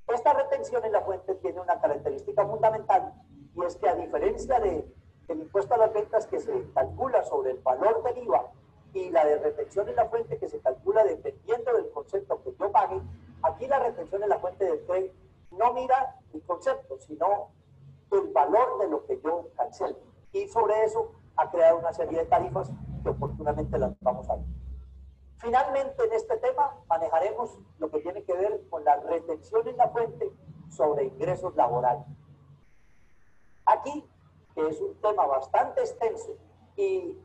Esta retención en la fuente tiene una característica fundamental, y es que a diferencia del impuesto a las ventas que se calcula sobre el valor del IVA y la de retención en la fuente que se calcula dependiendo del concepto que yo pague, aquí la retención en la fuente del CRE no mira el concepto, sino el valor de lo que yo cancelo. Y sobre eso ha creado una serie de tarifas que oportunamente las vamos a ver. Finalmente, en este tema manejaremos lo que tiene que ver con la retención en la fuente sobre ingresos laborales. Aquí, que es un tema bastante extenso y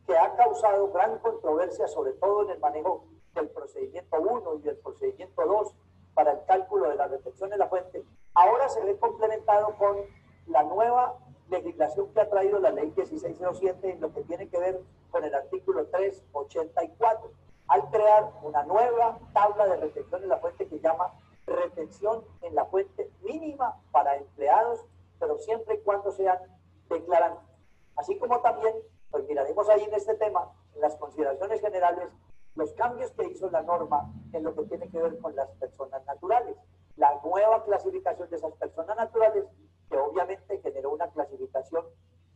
que ha causado gran controversia, sobre todo en el manejo del procedimiento 1 y del procedimiento 2 para el cálculo de la retención en la fuente, ahora se ve complementado con la nueva legislación que ha traído la ley 1607 en lo que tiene que ver con el artículo 384, al crear una nueva tabla de retención en la fuente que llama retención en la fuente mínima para empleados, pero siempre y cuando sean declarantes. Así como también, pues miraremos ahí en este tema, en las consideraciones generales, los cambios que hizo la norma en lo que tiene que ver con las personas naturales, la nueva clasificación de esas personas naturales, que obviamente generó una clasificación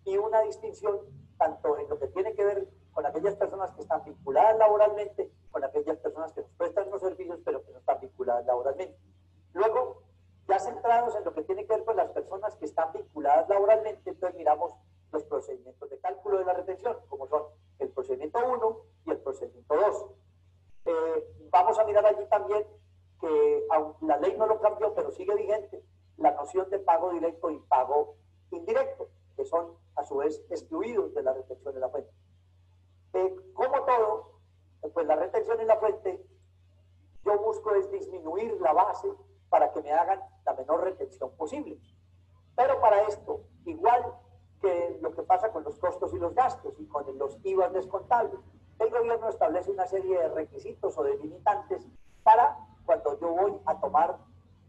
y una distinción tanto en lo que tiene que ver con aquellas personas que están vinculadas laboralmente, con aquellas personas que nos prestan los servicios pero que no están vinculadas laboralmente. Luego, ya centrados en lo que tiene que ver con las personas que están vinculadas laboralmente, entonces miramos los procedimientos de cálculo de la retención, como son el procedimiento 1 y el procedimiento 2. Vamos a mirar allí también que aunque la ley no lo cambió, pero sigue vigente, la noción de pago directo y pago indirecto, que son a su vez excluidos de la retención en la fuente. Como todo, pues la retención en la fuente, yo busco es disminuir la base para que me hagan la menor retención posible. Pero para esto, igual que lo que pasa con los costos y los gastos y con los IVA descontables, el gobierno establece una serie de requisitos o de limitantes para cuando yo voy a tomar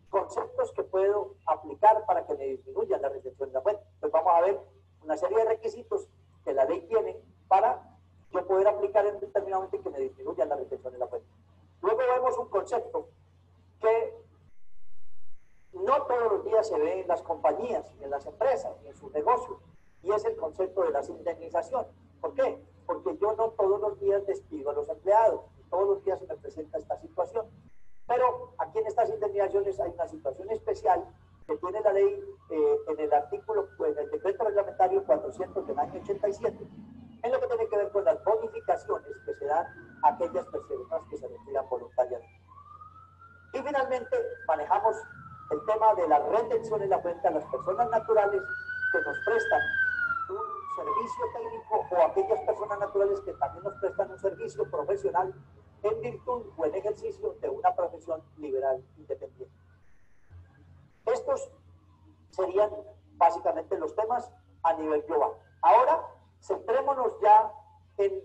conceptos que puedo aplicar para que me disminuya la retención en la fuente. Entonces vamos a ver una serie de requisitos que la ley tiene para yo poder aplicar en determinado momento y que me disminuya la retención en la fuente. Luego vemos un concepto que no todos los días se ve en las compañías, ni en las empresas, ni en sus negocios, y es el concepto de las indemnizaciones. ¿Por qué? Porque yo no todos los días despido a los empleados, todos los días se me presenta esta situación. Pero aquí en estas indemnizaciones hay una situación especial que tiene la ley en el artículo, en el decreto reglamentario 400 del año 87, en lo que tiene que ver con las bonificaciones que se dan a aquellas personas que se retiran voluntariamente. Y finalmente manejamos el tema de la retención en la fuente a las personas naturales que nos prestan un servicio técnico o aquellas personas naturales que también nos prestan un servicio profesional en virtud o en ejercicio de una profesión liberal independiente. Estos serían básicamente los temas a nivel global. Ahora, centrémonos ya en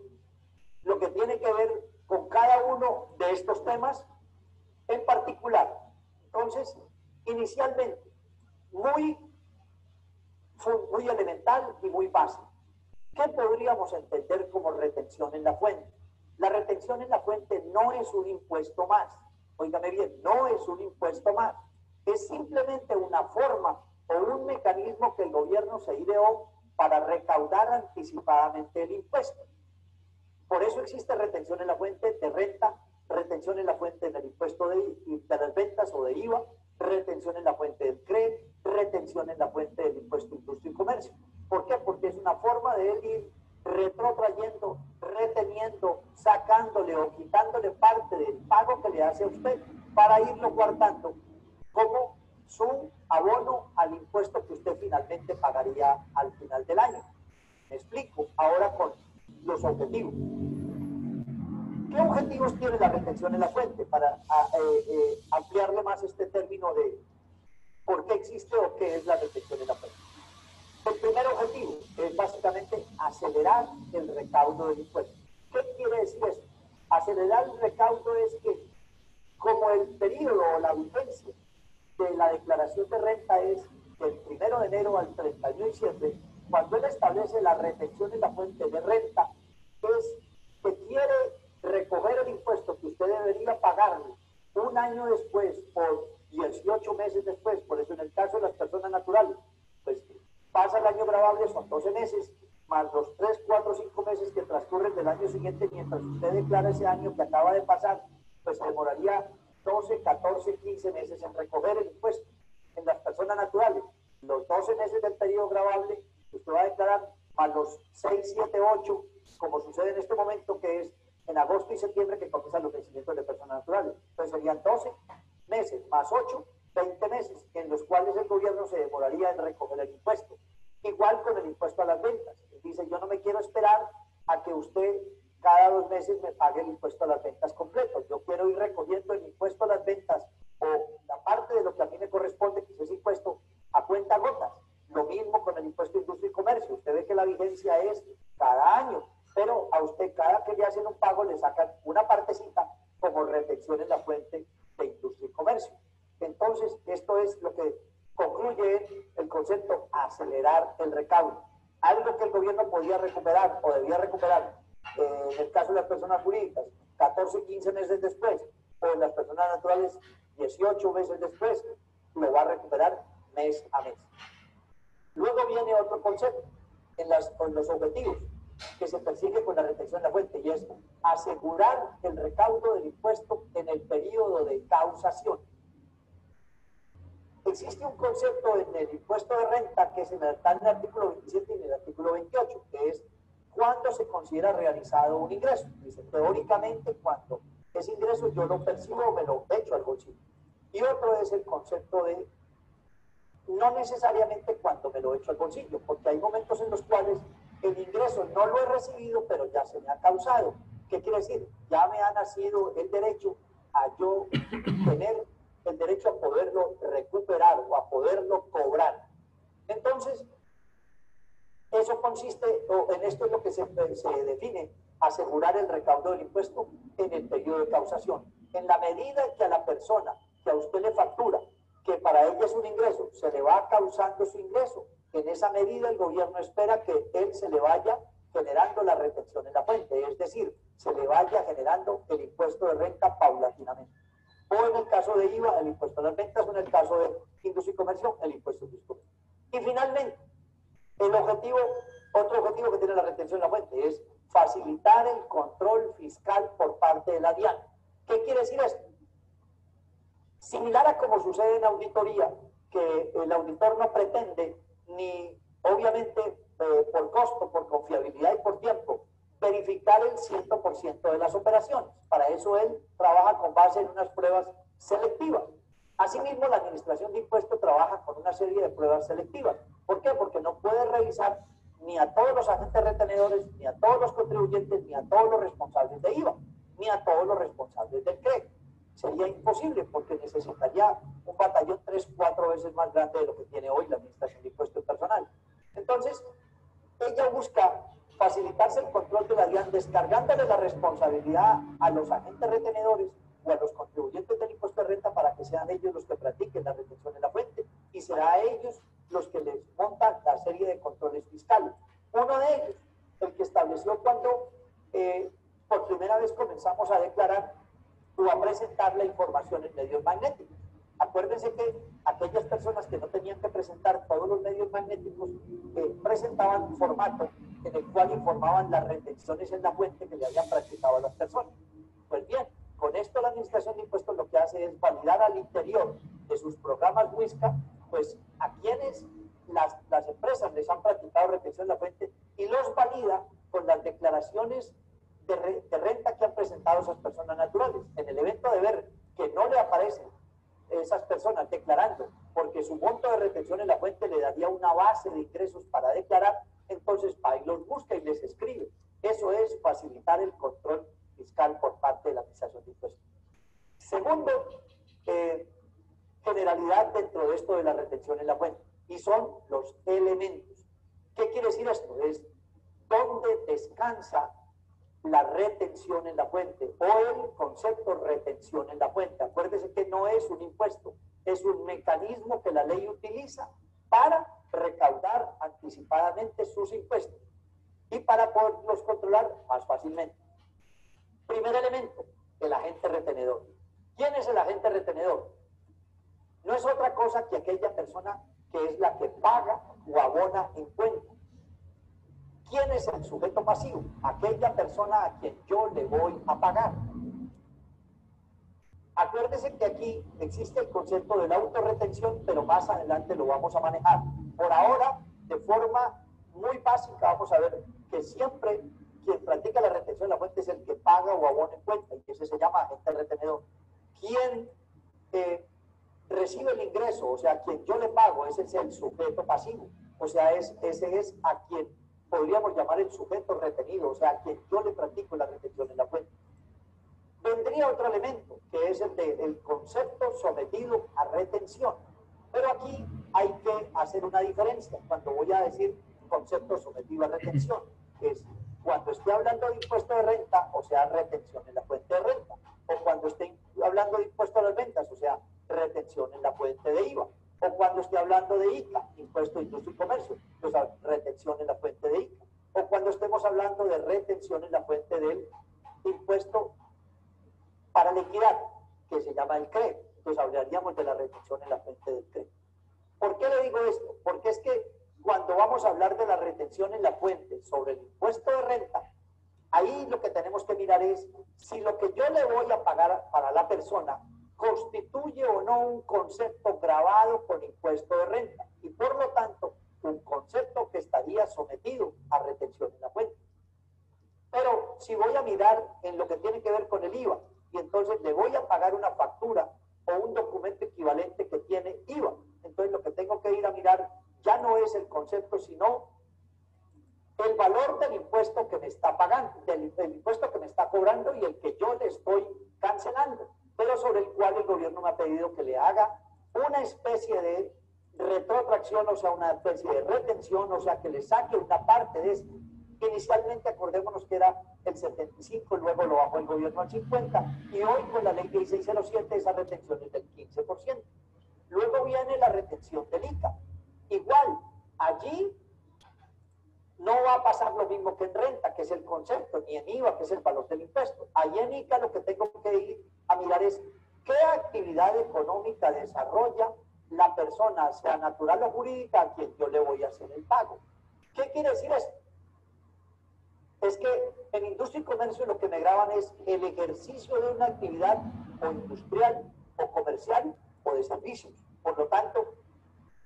lo que tiene que ver con cada uno de estos temas en particular. Entonces, inicialmente, muy elemental y muy básico. ¿Qué podríamos entender como retención en la fuente? La retención en la fuente no es un impuesto más. Óigame bien, no es un impuesto más. Es simplemente una forma o un mecanismo que el gobierno se ideó para recaudar anticipadamente el impuesto. Por eso existe retención en la fuente de renta, retención en la fuente del impuesto de las ventas o de IVA, retención en la fuente del CRE, retención en la fuente del impuesto de industria y comercio. ¿Por qué? Porque es una forma de él ir retrotrayendo, reteniendo, sacándole o quitándole parte del pago que le hace a usted para irlo guardando como su abono al impuesto que usted finalmente pagaría al final del año. Me explico ahora con los objetivos. ¿Qué objetivos tiene la retención en la fuente? Para ampliarle más este término de por qué existe o qué es la retención en la fuente. El primer objetivo es básicamente acelerar el recaudo del impuesto. ¿Qué quiere decir eso? Acelerar el recaudo es que como el periodo o la vigencia de la declaración de renta es del 1 de enero al 31 de diciembre, cuando él establece la retención en la fuente de renta, es que quiere recoger el impuesto que usted debería pagarle un año después o 18 meses después. Por eso en el caso de las personas naturales, pues pasa el año gravable, son 12 meses, más los 3, 4, 5 meses que transcurren del año siguiente, mientras usted declara ese año que acaba de pasar, pues demoraría 12, 14, 15 meses en recoger el impuesto. En las personas naturales, los 12 meses del periodo gravable, usted va a declarar, más los 6, 7, 8, como sucede en este momento, que es en agosto y septiembre que comienzan los vencimientos de personas naturales. Entonces serían 12 meses más 8, 20 meses, en los cuales el gobierno se demoraría en recoger el impuesto. Igual con el impuesto a las ventas. Él dice, yo no me quiero esperar a que usted cada 2 meses me pague el impuesto a las ventas completo. Yo quiero ir recogiendo el impuesto a las ventas o la parte de lo que a mí me corresponde, que es ese impuesto, a cuenta gotas. Lo mismo con el impuesto de industria y comercio. Usted ve que la vigencia es cada año, pero a usted cada que le hacen un pago le sacan una partecita como retención en la fuente de industria y comercio. Entonces, esto es lo que concluye el concepto acelerar el recaudo. Algo que el gobierno podía recuperar o debía recuperar en el caso de las personas jurídicas 14, 15 meses después, o en las personas naturales 18 meses después, lo va a recuperar mes a mes. Luego viene otro concepto con los objetivos que se persigue con la retención de la fuente, y es asegurar el recaudo del impuesto en el periodo de causación. Existe un concepto en el impuesto de renta que se está en el artículo 27 y en el artículo 28, que es cuando se considera realizado un ingreso. Dice, teóricamente, cuando ese ingreso yo lo percibo o me lo echo al bolsillo. Y otro es el concepto de no necesariamente cuando me lo echo al bolsillo, porque hay momentos en los cuales el ingreso no lo he recibido, pero ya se me ha causado. ¿Qué quiere decir? Ya me ha nacido el derecho a yo tener el derecho a poderlo recuperar o a poderlo cobrar. Entonces, eso consiste, o en esto es lo que se define, asegurar el recaudo del impuesto en el periodo de causación. En la medida en que a la persona que a usted le factura, que para ella es un ingreso, se le va causando su ingreso, en esa medida el gobierno espera que él se le vaya generando la retención en la fuente, es decir, se le vaya generando el impuesto de renta paulatinamente. O en el caso de IVA, el impuesto a las ventas, o en el caso de industria y comercio, el impuesto de industria. Y finalmente, otro objetivo que tiene la retención en la fuente es facilitar el control fiscal por parte de la DIAN. ¿Qué quiere decir esto? Similar a como sucede en auditoría, que el auditor no pretende ni, obviamente, por costo, por confiabilidad y por tiempo, verificar el 100% de las operaciones. Para eso él trabaja con base en unas pruebas selectivas. Asimismo, la Administración de Impuestos trabaja con una serie de pruebas selectivas. ¿Por qué? Porque no puede revisar ni a todos los agentes retenedores, ni a todos los contribuyentes, ni a todos los responsables de IVA, ni a todos los responsables del CRE. Sería imposible porque necesitaría un batallón 3, 4 veces más grande de lo que tiene hoy la Administración de Impuestos Personal. Entonces, ella busca facilitarse el control de la DIAN descargándole la responsabilidad a los agentes retenedores o a los contribuyentes del impuesto de renta para que sean ellos los que practiquen la retención en la fuente, y será a ellos los que les montan la serie de controles fiscales. Uno de ellos, el que estableció cuando por primera vez comenzamos a declarar o a presentar la información en medios magnéticos. Acuérdense que aquellas personas que no tenían que presentar todos los medios magnéticos presentaban un formato en el cual informaban las retenciones en la fuente que le habían practicado a las personas. Pues bien, con esto la Administración de Impuestos lo que hace es validar al interior de sus programas WISCA, pues a quienes las empresas les han practicado retención en la fuente, y los valida con las declaraciones de renta que han presentado esas personas naturales. En el evento de ver que no le aparecen esas personas declarando, porque su monto de retención en la fuente le daría una base de ingresos para declarar, entonces ahí los busca y les escribe. Eso es facilitar el control fiscal por parte de la Administración de Impuestos. Segundo, generalidad dentro de esto de la retención en la fuente, y son los elementos. ¿Qué quiere decir esto? Es dónde descansa la retención en la fuente, o el concepto retención en la fuente. Acuérdense que no es un impuesto, es un mecanismo que la ley utiliza para recaudar anticipadamente sus impuestos y para poderlos controlar más fácilmente. Primer elemento, el agente retenedor. ¿Quién es el agente retenedor? No es otra cosa que aquella persona que es la que paga o abona en cuenta. ¿Quién es el sujeto pasivo? Aquella persona a quien yo le voy a pagar. Acuérdese que aquí existe el concepto de la autorretención, pero más adelante lo vamos a manejar. Por ahora, de forma muy básica, vamos a ver que siempre quien practica la retención de la fuente es el que paga o abona en cuenta, y ese se llama agente retenedor. Quien recibe el ingreso, o sea, quien yo le pago, ese es el sujeto pasivo, o sea, ese es a quien podríamos llamar el sujeto retenido, o sea, a quien yo le practico la retención en la fuente. Vendría otro elemento, que es el concepto sometido a retención. Pero aquí hay que hacer una diferencia cuando voy a decir concepto sometido a retención. Es cuando esté hablando de impuesto de renta, o sea, retención en la fuente de renta. O cuando esté hablando de impuesto a las ventas, o sea, retención en la fuente de IVA. O cuando esté hablando de ICA, impuesto de industria y comercio, o sea, retención en la fuente de ICA. O cuando estemos hablando de retención en la fuente del impuesto para la equidad, que se llama el CRE. Entonces hablaríamos de la retención en la fuente del CRE. ¿Por qué le digo esto? Porque es que cuando vamos a hablar de la retención en la fuente sobre el impuesto de renta, ahí lo que tenemos que mirar es si lo que yo le voy a pagar para la persona constituye o no un concepto grabado con impuesto de renta y por lo tanto un concepto que estaría sometido a retención en la fuente. Pero si voy a mirar en lo que tiene que ver con el IVA, y entonces le voy a pagar una factura o un documento equivalente que tiene IVA. Entonces lo que tengo que ir a mirar ya no es el concepto, sino el valor del impuesto que me está pagando, del impuesto que me está cobrando y el que yo le estoy cancelando, pero sobre el cual el gobierno me ha pedido que le haga una especie de retrotracción, o sea, una especie de retención, o sea, que le saque una parte de esto. Inicialmente acordémonos que era el 75, luego lo bajó el gobierno al 50 y hoy con la ley 1607 esa retención es del 15%. Luego viene la retención del ICA. Igual, allí no va a pasar lo mismo que en renta, que es el concepto, ni en IVA, que es el valor del impuesto. Allí en ICA lo que tengo que ir a mirar es qué actividad económica desarrolla la persona, sea natural o jurídica, a quien yo le voy a hacer el pago. ¿Qué quiere decir esto? Es que en industria y comercio lo que me graban es el ejercicio de una actividad o industrial o comercial o de servicios. Por lo tanto,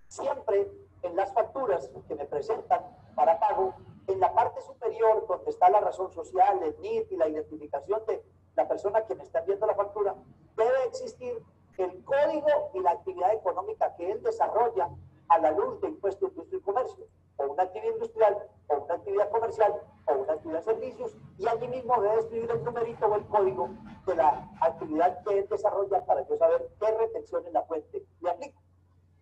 siempre en las facturas que me presentan para pago, en la parte superior donde está la razón social, el NIT y la identificación de la persona que me está enviando la factura, debe existir el código y la actividad económica que él desarrolla a la luz de impuesto de industria y comercio, o una actividad industrial, o una actividad comercial, o una actividad de servicios, y allí mismo debe escribir el numerito o el código de la actividad que él desarrolla para yo saber qué retención en la fuente le aplico.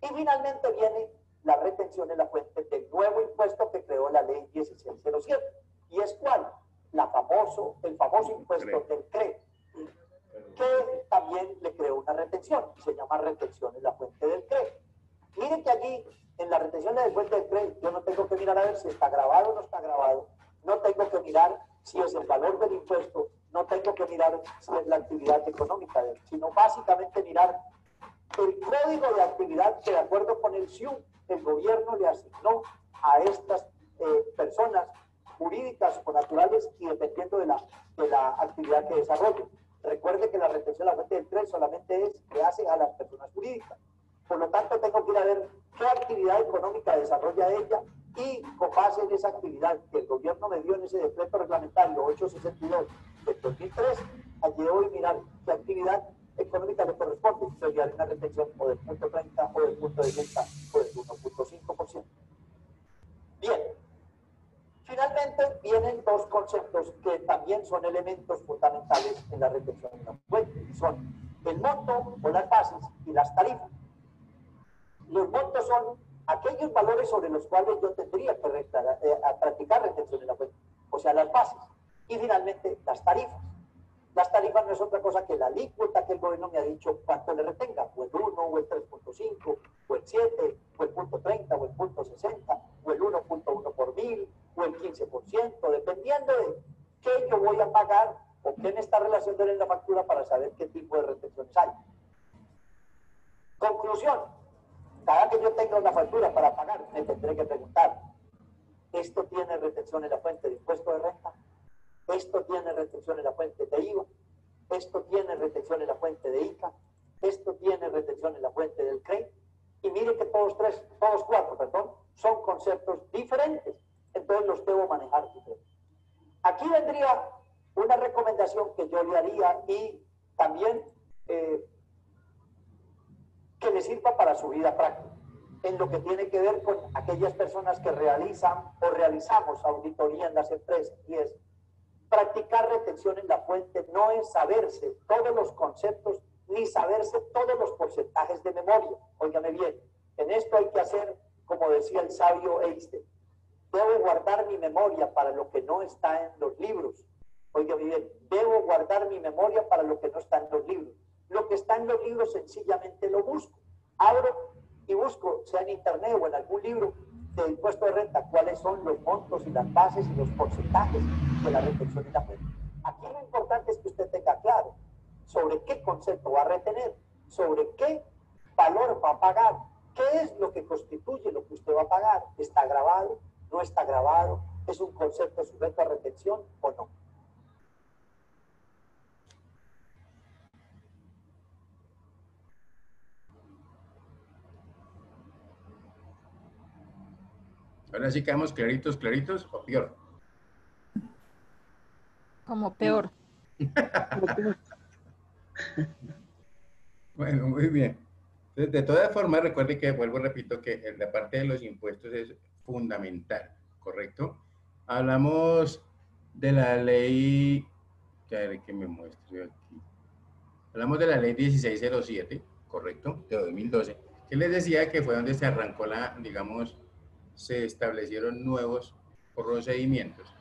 Y finalmente viene la retención en la fuente del nuevo impuesto que creó la ley 1607. ¿Y es cuál? El famoso impuesto del CRE, que también le creó una retención, y se llama retención en la fuente del CRE. Miren que allí, en la retención de la fuente del CRE, yo no tengo que mirar a ver si está grabado o no está grabado, no tengo que mirar si es el valor del impuesto, no tengo que mirar si es la actividad económica de él, sino básicamente mirar el código de actividad que de acuerdo con el SIU, el gobierno le asignó a estas personas jurídicas o naturales y dependiendo de la actividad que desarrollen. Recuerde que la retención de la fuente del CRE solamente es que hace a las personas jurídicas. Por lo tanto, tengo que ir a ver qué actividad económica desarrolla ella y con base en esa actividad que el gobierno me dio en ese decreto reglamentario 862 del 2003, allí voy a mirar qué actividad económica le corresponde. Entonces, ya hay una retención o del punto 30 o del punto de venta o del 1.5%. Bien. Finalmente, vienen dos conceptos que también son elementos fundamentales en la retención de la fuente. Son el monto o las bases y las tarifas. Los montos son aquellos valores sobre los cuales yo tendría que practicar retención de la fuente, o sea, las bases. Y finalmente, las tarifas. Las tarifas no es otra cosa que la alícuota que el gobierno me ha dicho cuánto le retenga, o el 1, o el 3.5, o el 7, o el 0.30, o el 0.60, o el 1.1 por mil, o el 15%, dependiendo de qué yo voy a pagar o qué me está relacionando en la factura para saber qué tipo de retenciones hay. Conclusión, cada que yo tenga una factura para pagar, me tendré que preguntar, ¿esto tiene retención en la fuente de impuesto de renta? ¿Esto tiene retención en la fuente de IVA? ¿Esto tiene retención en la fuente de ICA? ¿Esto tiene retención en la fuente del CREI? Y mire que todos cuatro, son conceptos diferentes. Entonces los debo manejar diferentes. Aquí vendría una recomendación que yo le haría y también que le sirva para su vida práctica, en lo que tiene que ver con aquellas personas que realizan o realizamos auditoría en las empresas, y es practicar retención en la fuente no es saberse todos los conceptos ni saberse todos los porcentajes de memoria. Óigame bien, en esto hay que hacer, como decía el sabio Einstein, debo guardar mi memoria para lo que no está en los libros. Óigame bien, debo guardar mi memoria para lo que no está en los libros. Lo que está en los libros sencillamente lo busco. Abro y busco, sea en internet o en algún libro de impuesto de renta, cuáles son los montos y las bases y los porcentajes de la retención en la fuente. Aquí lo importante es que usted tenga claro sobre qué concepto va a retener, sobre qué valor va a pagar, qué es lo que constituye lo que usted va a pagar. ¿Está grabado? ¿No está grabado? ¿Es un concepto sujeto a retención o no? Ahora sí quedamos claritos, o peor. Como peor. Bueno, muy bien. Entonces, de todas formas, recuerde que, vuelvo, repito, que la parte de los impuestos es fundamental, ¿correcto? Hablamos de la ley, que me muestre aquí. Hablamos de la ley 1607, ¿correcto? De 2012, que les decía que fue donde se arrancó la, digamos, se establecieron nuevos procedimientos.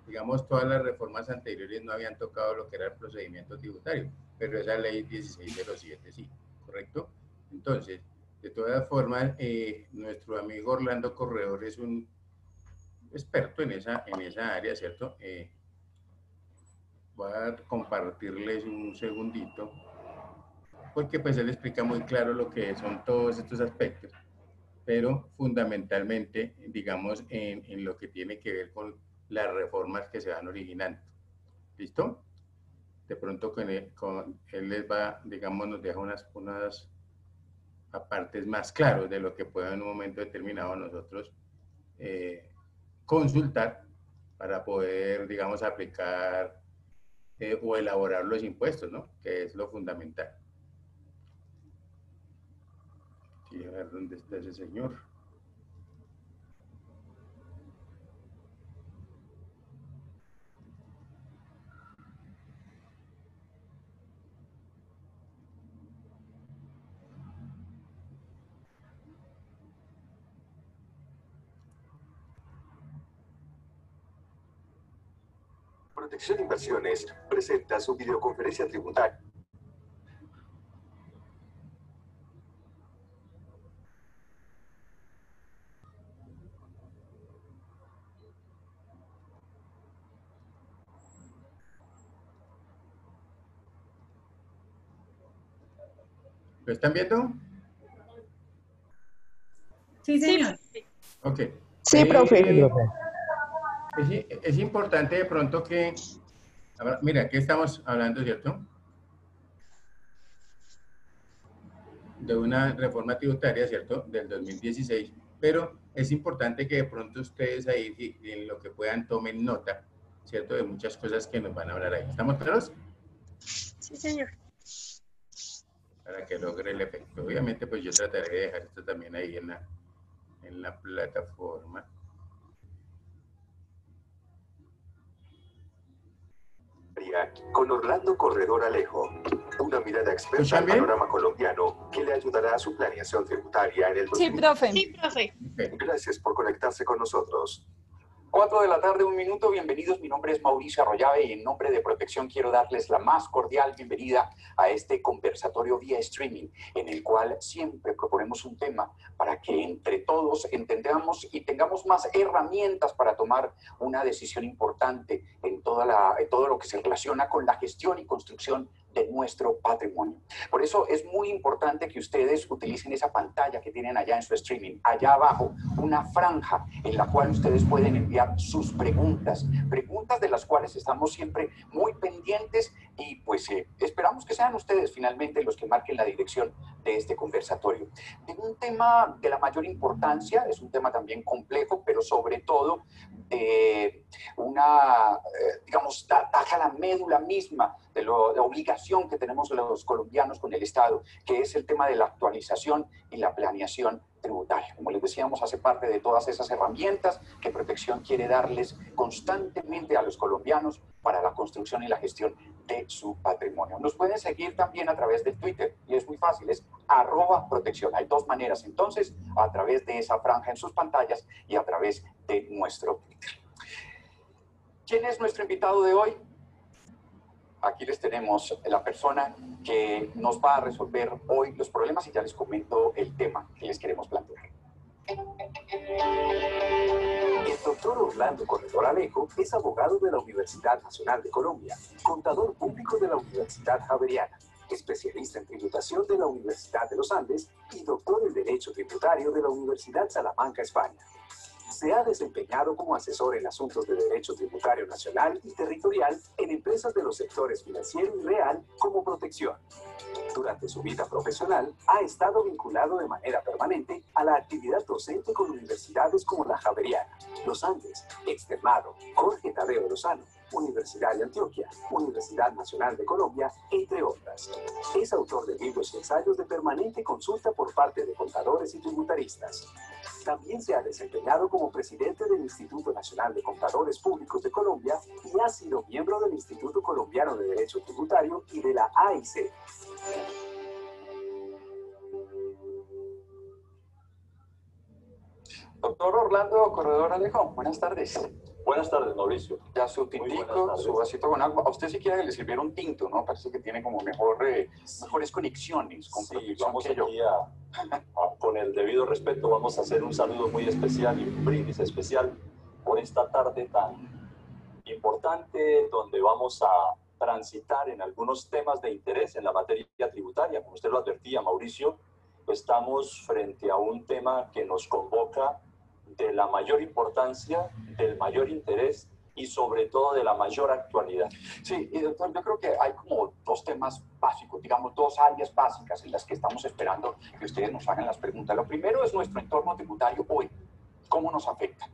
Digamos, todas las reformas anteriores no habían tocado lo que era el procedimiento tributario, pero esa ley 1607 sí, ¿correcto? Entonces, de todas formas, nuestro amigo Orlando Corredor es un experto en esa área, ¿cierto? Voy a compartirles un segundito, porque pues él explica muy claro lo que son todos estos aspectos, pero fundamentalmente, digamos, en lo que tiene que ver con las reformas que se van originando. ¿Listo? De pronto con él les va, digamos, nos deja unas apartes más claros de lo que pueda en un momento determinado nosotros consultar para poder, digamos, aplicar o elaborar los impuestos, ¿no? Que es lo fundamental. Y a ver dónde está ese señor. Protección Inversiones presenta su videoconferencia tributaria. ¿Lo están viendo? Sí, señor. Ok. Sí, profe. Es importante de pronto que, mira, aquí estamos hablando, ¿cierto? De una reforma tributaria, ¿cierto? Del 2016, pero es importante que de pronto ustedes ahí, en lo que puedan, tomen nota, ¿cierto? De muchas cosas que nos van a hablar ahí. ¿Estamos claros? Sí, señor. Para que logre el efecto. Obviamente, pues yo trataré de dejar esto también ahí en la plataforma. Con Orlando Corredor Alejo, una mirada experta al panorama colombiano que le ayudará a su planeación tributaria en el 2020. Sí, profe. Sí, profe. Gracias por conectarse con nosotros. 4 de la tarde, 1 minuto. Bienvenidos. Mi nombre es Mauricio Arroyave y en nombre de Protección quiero darles la más cordial bienvenida a este conversatorio vía streaming, en el cual siempre proponemos un tema para que entre todos entendamos y tengamos más herramientas para tomar una decisión importante en todo lo que se relaciona con la gestión y construcción de nuestro patrimonio. Por eso es muy importante que ustedes utilicen esa pantalla que tienen allá en su streaming, allá abajo, una franja en la cual ustedes pueden enviar sus preguntas de las cuales estamos siempre muy pendientes y pues esperamos que sean ustedes finalmente los que marquen la dirección de este conversatorio. En un tema de la mayor importancia, es un tema también complejo, pero sobre todo digamos, ataca la médula misma de la obligación que tenemos los colombianos con el Estado, que es el tema de la actualización y la planeación tributaria. Como les decíamos, hace parte de todas esas herramientas que Protección quiere darles constantemente a los colombianos para la construcción y la gestión de su patrimonio. Nos pueden seguir también a través de Twitter y es muy fácil, es @protección. Hay dos maneras entonces, a través de esa franja en sus pantallas y a través de nuestro Twitter. ¿Quién es nuestro invitado de hoy? Aquí les tenemos la persona que nos va a resolver hoy los problemas y ya les comento el tema que les queremos plantear. El doctor Orlando Corredor Alejo es abogado de la Universidad Nacional de Colombia, contador público de la Universidad Javeriana, especialista en tributación de la Universidad de los Andes y doctor en Derecho Tributario de la Universidad Salamanca, España. Se ha desempeñado como asesor en asuntos de derecho tributario nacional y territorial en empresas de los sectores financiero y real como Protección. Durante su vida profesional, ha estado vinculado de manera permanente a la actividad docente con universidades como la Javeriana, Los Andes, Externado, Jorge Tadeo Lozano, Universidad de Antioquia, Universidad Nacional de Colombia, entre otras. Es autor de libros y ensayos de permanente consulta por parte de contadores y tributaristas. También se ha desempeñado como presidente del Instituto Nacional de Contadores Públicos de Colombia y ha sido miembro del Instituto Colombiano de Derecho Tributario y de la AIC. Doctor Orlando Corredor Alejo, buenas tardes. Buenas tardes, Mauricio. Ya su tintico, su vasito con agua. A usted si quiere que le sirviera un tinto, ¿no? Parece que tiene como mejores conexiones con Protección vamos que yo. Aquí con el debido respeto, vamos a hacer un saludo muy especial y un brindis especial por esta tarde tan importante, donde vamos a transitar en algunos temas de interés en la materia tributaria. Como usted lo advertía, Mauricio, estamos frente a un tema que nos convoca de la mayor importancia, del mayor interés y sobre todo de la mayor actualidad. Sí, y doctor, yo creo que hay como dos temas básicos, digamos, dos áreas básicas en las que estamos esperando que ustedes nos hagan las preguntas. Lo primero es nuestro entorno tributario hoy, cómo nos afecta.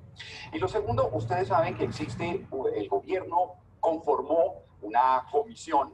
Y lo segundo, ustedes saben que existe, el gobierno conformó una comisión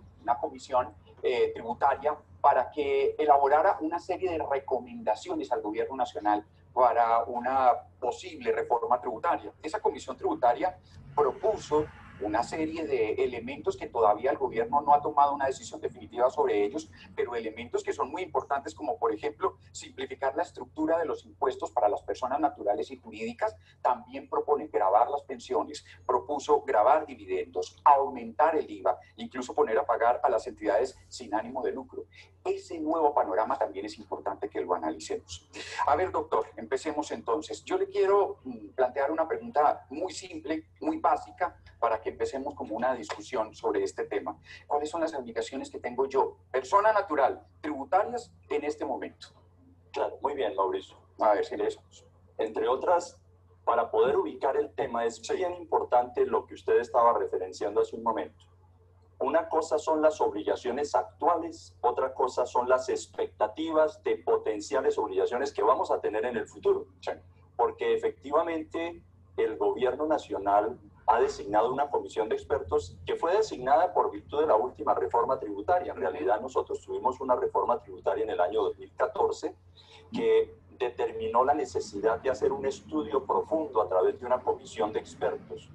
tributaria para que elaborara una serie de recomendaciones al gobierno nacional para una posible reforma tributaria. Esa comisión tributaria propuso una serie de elementos que todavía el gobierno no ha tomado una decisión definitiva sobre ellos, pero elementos que son muy importantes, como por ejemplo simplificar la estructura de los impuestos para las personas naturales y jurídicas. También propone gravar las pensiones, propuso gravar dividendos, aumentar el IVA, incluso poner a pagar a las entidades sin ánimo de lucro. Ese nuevo panorama también es importante que lo analicemos. A ver, doctor, empecemos entonces. Yo le quiero plantear una pregunta muy simple, muy básica, para que empecemos como una discusión sobre este tema. ¿Cuáles son las obligaciones que tengo yo, persona natural, tributarias, en este momento? Claro, muy bien, Mauricio. A ver si leemos. Entre otras, para poder ubicar el tema, es bien importante lo que usted estaba referenciando hace un momento. Una cosa son las obligaciones actuales, otra cosa son las expectativas de potenciales obligaciones que vamos a tener en el futuro. Sí. Porque efectivamente el gobierno nacional ha designado una comisión de expertos que fue designada por virtud de la última reforma tributaria. En realidad nosotros tuvimos una reforma tributaria en el año 2014 que determinó la necesidad de hacer un estudio profundo a través de una comisión de expertos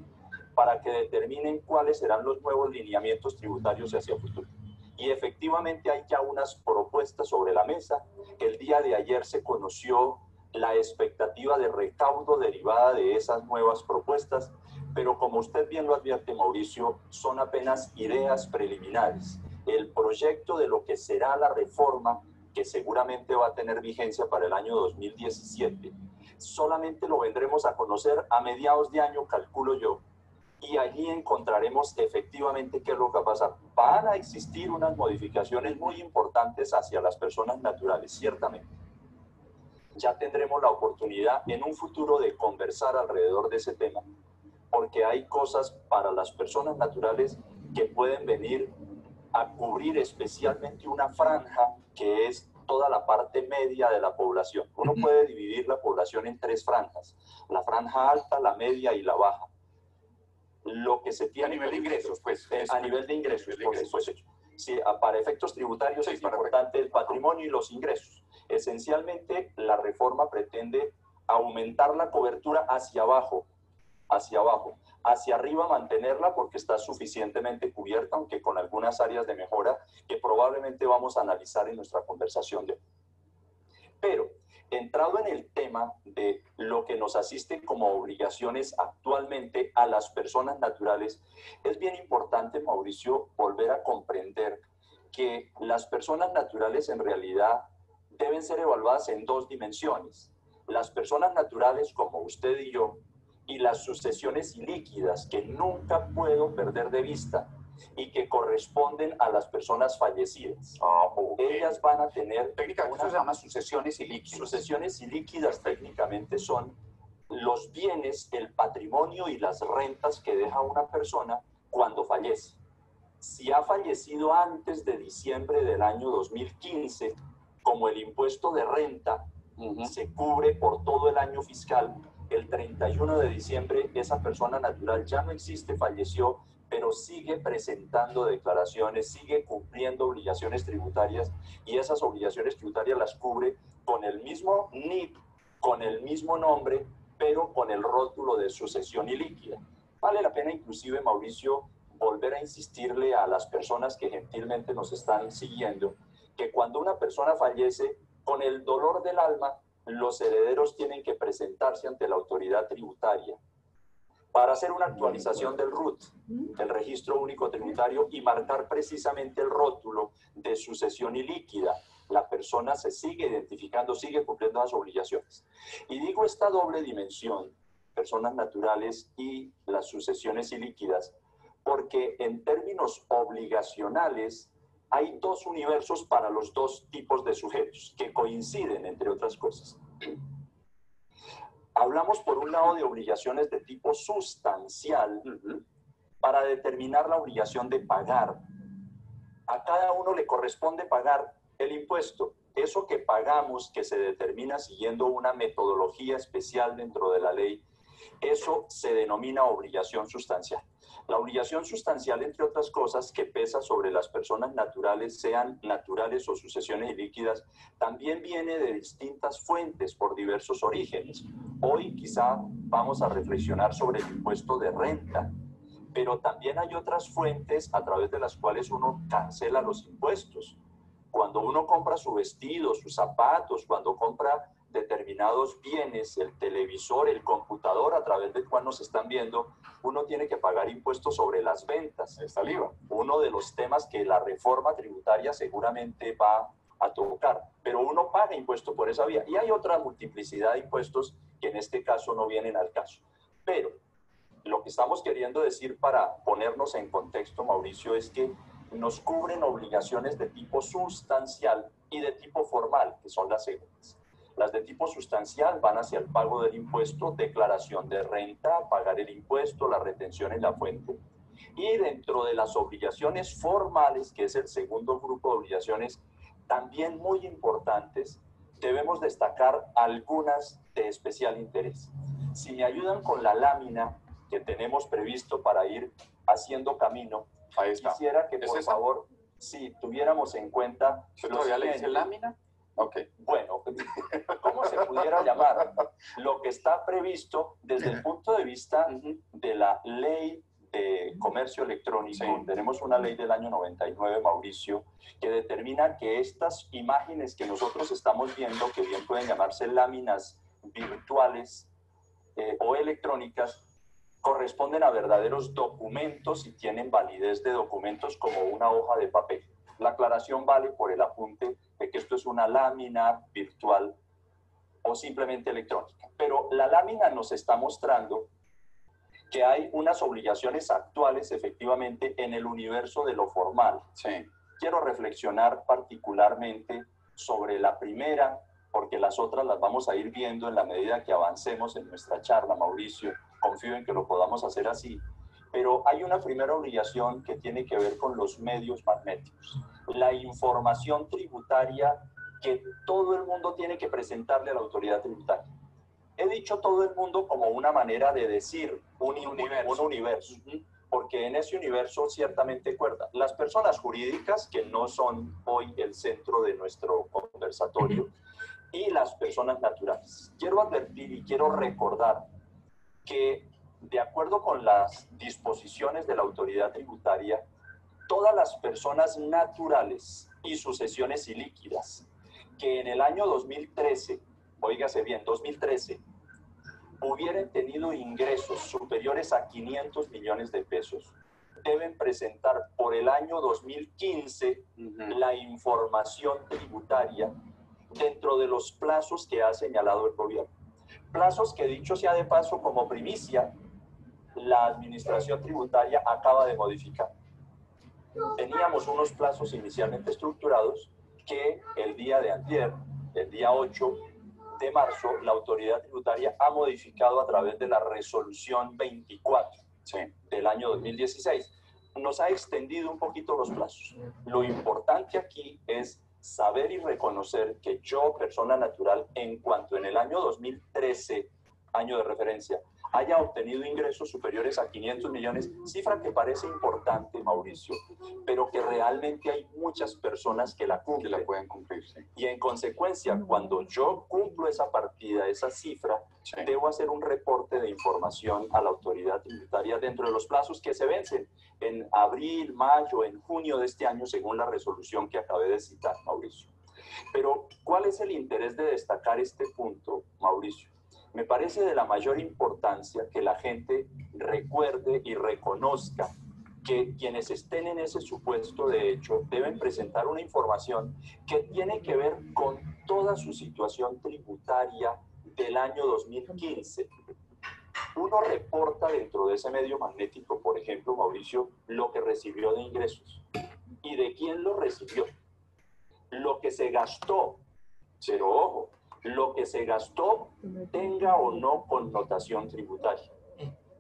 para que determinen cuáles serán los nuevos lineamientos tributarios hacia el futuro. Y efectivamente hay ya unas propuestas sobre la mesa. El día de ayer se conoció la expectativa de recaudo derivada de esas nuevas propuestas, pero como usted bien lo advierte, Mauricio, son apenas ideas preliminares. El proyecto de lo que será la reforma, que seguramente va a tener vigencia para el año 2017, solamente lo vendremos a conocer a mediados de año, calculo yo, y allí encontraremos efectivamente qué es lo que va a pasar. Van a existir unas modificaciones muy importantes hacia las personas naturales, ciertamente. Ya tendremos la oportunidad en un futuro de conversar alrededor de ese tema, porque hay cosas para las personas naturales que pueden venir a cubrir especialmente una franja que es toda la parte media de la población. Uno puede dividir la población en tres franjas: la franja alta, la media y la baja. Lo que se tiene a nivel de ingresos, pues. A nivel de ingresos, por supuesto. Sí, para efectos tributarios es importante el patrimonio y los ingresos. Esencialmente, la reforma pretende aumentar la cobertura hacia abajo, hacia arriba mantenerla porque está suficientemente cubierta, aunque con algunas áreas de mejora que probablemente vamos a analizar en nuestra conversación de hoy. Pero, entrado en el tema de lo que nos asiste como obligaciones actualmente a las personas naturales, es bien importante, Mauricio, volver a comprender que las personas naturales en realidad deben ser evaluadas en dos dimensiones. Las personas naturales como usted y yo, y las sucesiones ilíquidas que nunca puedo perder de vista y que corresponden a las personas fallecidas. Ellas van a tener... Técnicamente eso se llama sucesiones ilíquidas. Sucesiones ilíquidas técnicamente son los bienes, el patrimonio y las rentas que deja una persona cuando fallece. Si ha fallecido antes de diciembre del año 2015, como el impuesto de renta se cubre por todo el año fiscal, el 31 de diciembre esa persona natural ya no existe, falleció, pero sigue presentando declaraciones, sigue cumpliendo obligaciones tributarias, y esas obligaciones tributarias las cubre con el mismo NIP, con el mismo nombre, pero con el rótulo de sucesión ilíquida. Vale la pena inclusive, Mauricio, volver a insistirle a las personas que gentilmente nos están siguiendo, que cuando una persona fallece, con el dolor del alma, los herederos tienen que presentarse ante la autoridad tributaria para hacer una actualización del RUT, el Registro Único Tributario, y marcar precisamente el rótulo de sucesión ilíquida. La persona se sigue identificando, sigue cumpliendo las obligaciones. Y digo esta doble dimensión, personas naturales y las sucesiones ilíquidas, porque en términos obligacionales hay dos universos para los dos tipos de sujetos que coinciden, entre otras cosas. Hablamos por un lado de obligaciones de tipo sustancial para determinar la obligación de pagar. A cada uno le corresponde pagar el impuesto. Eso que pagamos, que se determina siguiendo una metodología especial dentro de la ley, eso se denomina obligación sustancial. La obligación sustancial, entre otras cosas, que pesa sobre las personas naturales, sean naturales o sucesiones ilíquidas, también viene de distintas fuentes por diversos orígenes. Hoy quizá vamos a reflexionar sobre el impuesto de renta, pero también hay otras fuentes a través de las cuales uno cancela los impuestos. Cuando uno compra su vestido, sus zapatos, cuando compra determinados bienes, el televisor, el computador a través del cual nos están viendo, uno tiene que pagar impuestos sobre las ventas. Está el IVA. Uno de los temas que la reforma tributaria seguramente va a tocar, pero uno paga impuesto por esa vía. Y hay otra multiplicidad de impuestos que en este caso no vienen al caso. Pero lo que estamos queriendo decir para ponernos en contexto, Mauricio, es que nos cubren obligaciones de tipo sustancial y de tipo formal, que son las segundas. Las de tipo sustancial van hacia el pago del impuesto, declaración de renta, pagar el impuesto, la retención en la fuente. Y dentro de las obligaciones formales, que es el segundo grupo de obligaciones, también muy importantes, debemos destacar algunas de especial interés. Si me ayudan con la lámina que tenemos previsto para ir haciendo camino, quisiera que por favor, si tuviéramos en cuenta... ¿Todavía le dice lámina? Ok, bueno, ¿cómo se pudiera llamar? Lo que está previsto desde el punto de vista de la ley de comercio electrónico. Sí. Tenemos una ley del año 99, Mauricio, que determina que estas imágenes que nosotros estamos viendo, que bien pueden llamarse láminas virtuales o electrónicas corresponden a verdaderos documentos y tienen validez de documentos como una hoja de papel. La aclaración vale por el apunte de que esto es una lámina virtual o simplemente electrónica. Pero la lámina nos está mostrando que hay unas obligaciones actuales efectivamente en el universo de lo formal. Sí. Quiero reflexionar particularmente sobre la primera, porque las otras las vamos a ir viendo en la medida que avancemos en nuestra charla, Mauricio. Confío en que lo podamos hacer así. Pero hay una primera obligación que tiene que ver con los medios magnéticos. La información tributaria que todo el mundo tiene que presentarle a la autoridad tributaria. He dicho todo el mundo como una manera de decir un universo, porque en ese universo ciertamente cuerda. Las personas jurídicas, que no son hoy el centro de nuestro conversatorio, y las personas naturales. Quiero advertir y quiero recordar que, de acuerdo con las disposiciones de la autoridad tributaria, todas las personas naturales y sucesiones ilíquidas que en el año 2013, óigase bien, 2013, hubieran tenido ingresos superiores a 500 millones de pesos, deben presentar por el año 2015 la información tributaria dentro de los plazos que ha señalado el gobierno. Plazos que, dicho sea de paso, como primicia, la administración tributaria acaba de modificar. Teníamos unos plazos inicialmente estructurados que el día de antier, el día 8 de marzo, la autoridad tributaria ha modificado a través de la resolución 24 del año 2016. Nos ha extendido un poquito los plazos. Lo importante aquí es saber y reconocer que yo, persona natural, en cuanto en el año 2013, año de referencia, haya obtenido ingresos superiores a 500 millones, cifra que parece importante, Mauricio, pero que realmente hay muchas personas que la cumplen. Que la pueden cumplir, sí. Y en consecuencia, cuando yo cumplo esa partida, esa cifra, debo hacer un reporte de información a la autoridad tributaria dentro de los plazos que se vencen en abril, mayo, en junio de este año, según la resolución que acabé de citar, Mauricio. Pero, ¿cuál es el interés de destacar este punto, Mauricio? Me parece de la mayor importancia que la gente recuerde y reconozca que quienes estén en ese supuesto de hecho deben presentar una información que tiene que ver con toda su situación tributaria del año 2015. Uno reporta dentro de ese medio magnético, por ejemplo, Mauricio, lo que recibió de ingresos y de quién lo recibió, lo que se gastó, pero ojo, lo que se gastó tenga o no connotación tributaria.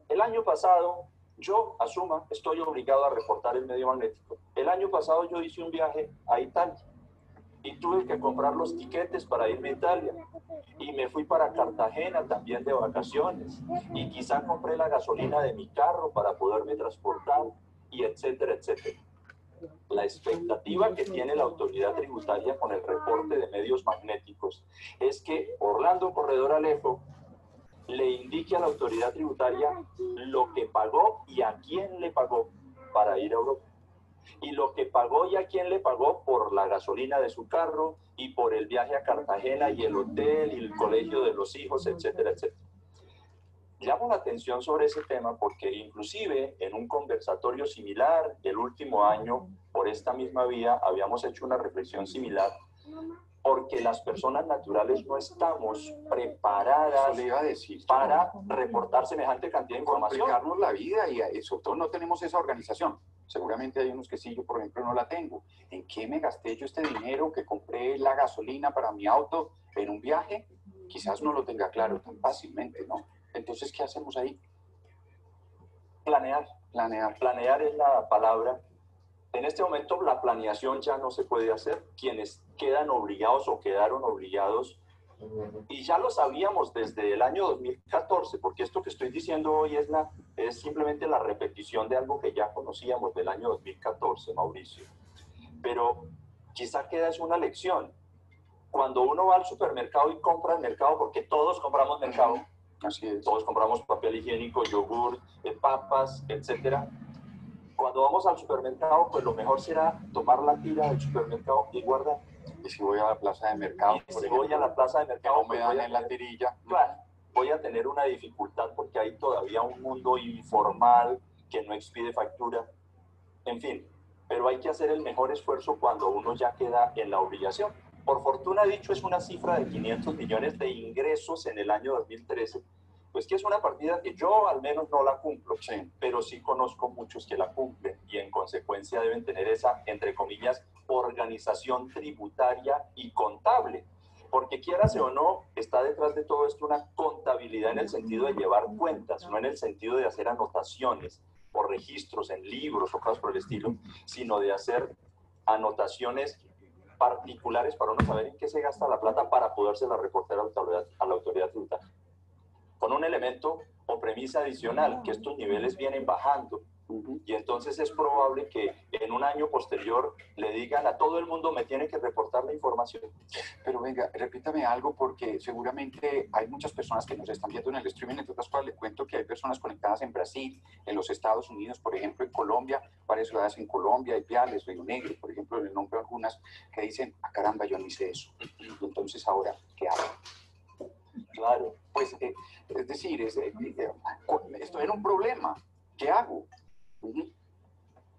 El año pasado, yo, Asuma, estoy obligado a reportar el medio magnético. El año pasado yo hice un viaje a Italia y tuve que comprar los tiquetes para irme a Italia. Y me fui para Cartagena también de vacaciones. Y quizá compré la gasolina de mi carro para poderme transportar, y etcétera, etcétera. La expectativa que tiene la autoridad tributaria con el reporte de medios magnéticos es que Orlando Corredor Alejo le indique a la autoridad tributaria lo que pagó y a quién le pagó para ir a Europa. Y lo que pagó y a quién le pagó por la gasolina de su carro y por el viaje a Cartagena y el hotel y el colegio de los hijos, etcétera, etcétera. Llamo la atención sobre ese tema porque inclusive en un conversatorio similar del último año, por esta misma vía, habíamos hecho una reflexión similar, porque las personas naturales no estamos preparadas para reportar semejante cantidad de información. Complicarnos la vida y sobre todo no tenemos esa organización. Seguramente hay unos que sí, yo por ejemplo no la tengo. ¿En qué me gasté yo este dinero que compré la gasolina para mi auto en un viaje? Quizás no lo tenga claro tan fácilmente, ¿no? Entonces, ¿qué hacemos ahí? Planear. Planear es la palabra. En este momento la planeación ya no se puede hacer. Quienes quedan obligados o quedaron obligados, y ya lo sabíamos desde el año 2014, porque esto que estoy diciendo hoy es simplemente la repetición de algo que ya conocíamos del año 2014, Mauricio. Pero quizá queda es una lección. Cuando uno va al supermercado y compra el mercado, porque todos compramos mercado, así es. Todos compramos papel higiénico, yogur, papas, etcétera. Cuando vamos al supermercado, pues lo mejor será tomar la tira del supermercado y guardar. Y si voy a la plaza de mercado, y si voy a la plaza de mercado, no me dan en la tirilla. Claro, voy a tener una dificultad porque hay todavía un mundo informal que no expide factura. En fin, pero hay que hacer el mejor esfuerzo cuando uno ya queda en la obligación. Por fortuna, dicho, es una cifra de 500 millones de ingresos en el año 2013, pues que es una partida que yo al menos no la cumplo, sí, pero sí conozco muchos que la cumplen y en consecuencia deben tener esa, entre comillas, organización tributaria y contable. Porque quieras o no, está detrás de todo esto una contabilidad en el sentido de llevar cuentas, no en el sentido de hacer anotaciones o registros en libros o cosas por el estilo, sino de hacer anotaciones particulares para uno saber en qué se gasta la plata para podérsela reportar a la autoridad tributaria. Con un elemento o premisa adicional, que estos niveles vienen bajando. Y entonces es probable que en un año posterior le digan a todo el mundo me tiene que reportar la información. Pero venga, repítame algo porque seguramente hay muchas personas que nos están viendo en el streaming. Entre otras cosas, le cuento que hay personas conectadas en Brasil, en los Estados Unidos, por ejemplo, en Colombia, varias ciudades en Colombia, Ipiales, Río Negro, por ejemplo, le nombro algunas que dicen, ah, caramba, yo no hice eso. Entonces ahora, ¿qué hago? Claro, pues es decir, estoy en un problema. ¿Qué hago?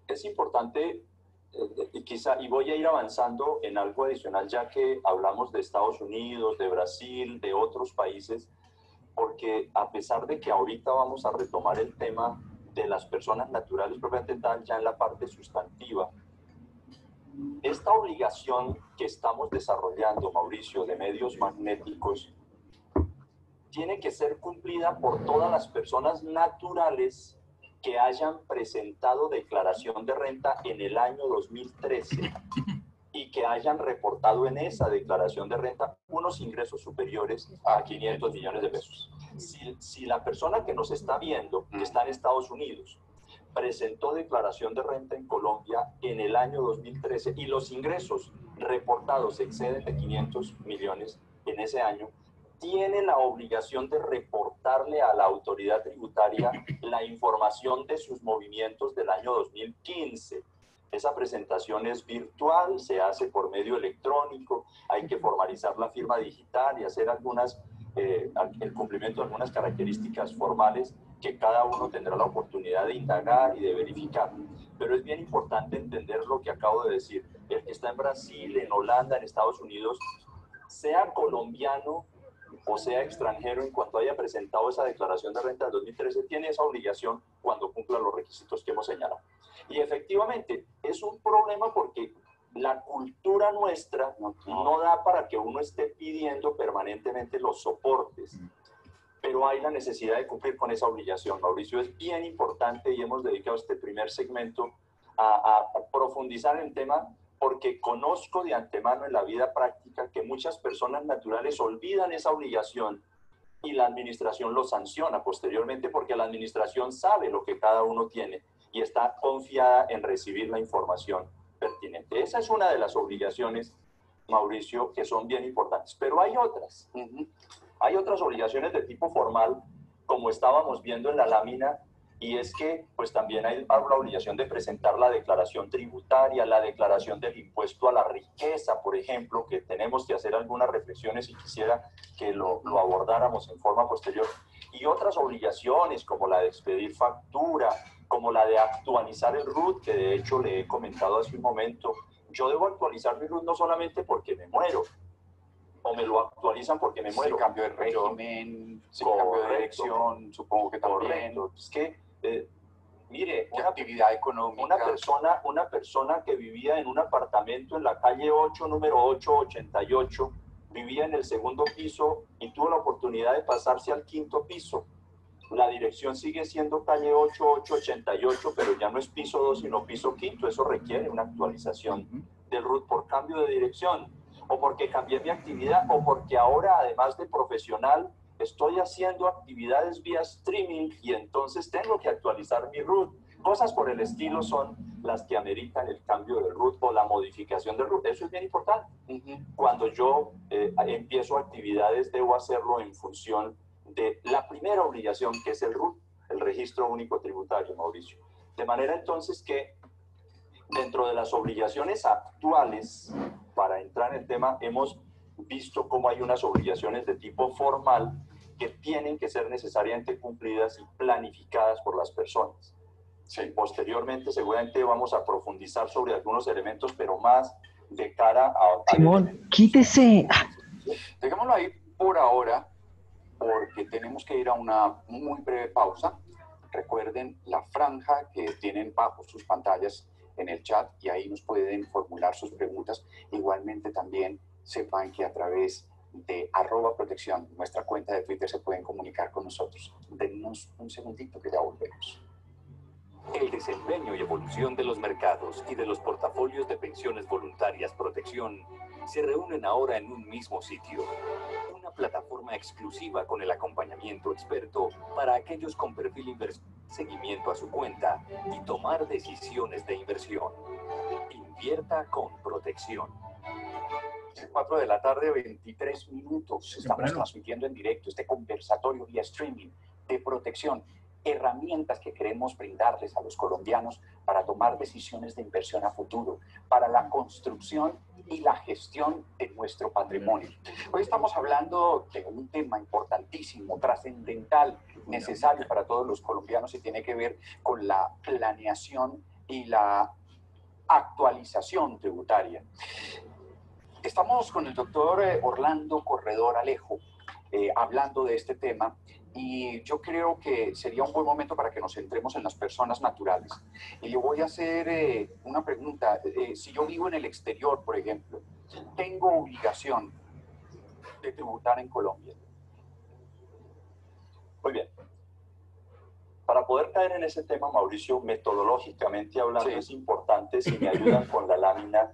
Es importante, y voy a ir avanzando en algo adicional, ya que hablamos de Estados Unidos, de Brasil, de otros países, porque a pesar de que ahorita vamos a retomar el tema de las personas naturales propiamente tal, ya en la parte sustantiva, esta obligación que estamos desarrollando, Mauricio, de medios magnéticos, tiene que ser cumplida por todas las personas naturales que hayan presentado declaración de renta en el año 2013 y que hayan reportado en esa declaración de renta unos ingresos superiores a 500 millones de pesos. Si la persona que nos está viendo, que está en Estados Unidos, presentó declaración de renta en Colombia en el año 2013 y los ingresos reportados exceden de 500 millones en ese año, tiene la obligación de reportarle a la autoridad tributaria la información de sus movimientos del año 2015. Esa presentación es virtual, se hace por medio electrónico, hay que formalizar la firma digital y hacer el cumplimiento de algunas características formales que cada uno tendrá la oportunidad de indagar y de verificar. Pero es bien importante entender lo que acabo de decir. El que está en Brasil, en Holanda, en Estados Unidos, sea colombiano o sea extranjero, en cuanto haya presentado esa declaración de renta del 2013, tiene esa obligación cuando cumpla los requisitos que hemos señalado. Y efectivamente, es un problema porque la cultura nuestra no da para que uno esté pidiendo permanentemente los soportes, pero hay la necesidad de cumplir con esa obligación. Mauricio, es bien importante y hemos dedicado este primer segmento a profundizar en el tema, porque conozco de antemano en la vida práctica que muchas personas naturales olvidan esa obligación y la administración lo sanciona posteriormente porque la administración sabe lo que cada uno tiene y está confiada en recibir la información pertinente. Esa es una de las obligaciones, Mauricio, que son bien importantes. Pero hay otras. Hay otras obligaciones de tipo formal, como estábamos viendo en la lámina, y es que pues también hay la obligación de presentar la declaración tributaria, la declaración del impuesto a la riqueza, por ejemplo, que tenemos que hacer algunas reflexiones y quisiera que lo abordáramos en forma posterior, y otras obligaciones como la de expedir factura, como la de actualizar el RUT, que de hecho le he comentado hace un momento. Yo debo actualizar mi RUT no solamente porque me muero, o me lo actualizan porque me muero. Si cambio de régimen, si cambio de dirección, supongo que también. Correcto. Es que, mire, una actividad económica. Una persona que vivía en un apartamento en la calle 8, número 888, vivía en el segundo piso y tuvo la oportunidad de pasarse al quinto piso. La dirección sigue siendo calle 8888, pero ya no es piso 2, sino piso quinto. Eso requiere una actualización del RUT por cambio de dirección, o porque cambié mi actividad, o porque ahora, además de profesional, estoy haciendo actividades vía streaming y entonces tengo que actualizar mi RUT. Cosas por el estilo son las que ameritan el cambio del RUT o la modificación del RUT. Eso es bien importante. Cuando yo empiezo actividades, debo hacerlo en función de la primera obligación, que es el RUT, el Registro Único Tributario, Mauricio. De manera entonces que dentro de las obligaciones actuales para entrar en el tema, hemos visto cómo hay unas obligaciones de tipo formal que tienen que ser necesariamente cumplidas y planificadas por las personas. Sí, posteriormente seguramente vamos a profundizar sobre algunos elementos, pero más de cara a... Simón, quítese. Dejémoslo ahí por ahora, porque tenemos que ir a una muy breve pausa. Recuerden la franja que tienen bajo sus pantallas en el chat y ahí nos pueden formular sus preguntas. Igualmente también sepan que a través de @protección, nuestra cuenta de Twitter, se pueden comunicar con nosotros. Denos un segundito que ya volvemos. El desempeño y evolución de los mercados y de los portafolios de pensiones voluntarias Protección se reúnen ahora en un mismo sitio. Una plataforma exclusiva con el acompañamiento experto para aquellos con perfil inversor, seguimiento a su cuenta y tomar decisiones de inversión. Invierta con Protección. 4 de la tarde, 23 minutos. Estamos transmitiendo en directo este conversatorio vía streaming de Protección. Herramientas que queremos brindarles a los colombianos para tomar decisiones de inversión a futuro, para la construcción y la gestión de nuestro patrimonio. Hoy estamos hablando de un tema importantísimo, trascendental, necesario para todos los colombianos y tiene que ver con la planeación y la actualización tributaria. Estamos con el doctor Orlando Corredor Alejo hablando de este tema. Y yo creo que sería un buen momento para que nos centremos en las personas naturales. Y le voy a hacer una pregunta. Si yo vivo en el exterior, por ejemplo, ¿tengo obligación de tributar en Colombia? Muy bien. Para poder caer en ese tema, Mauricio, metodológicamente hablando, es importante, si me ayudan con la lámina,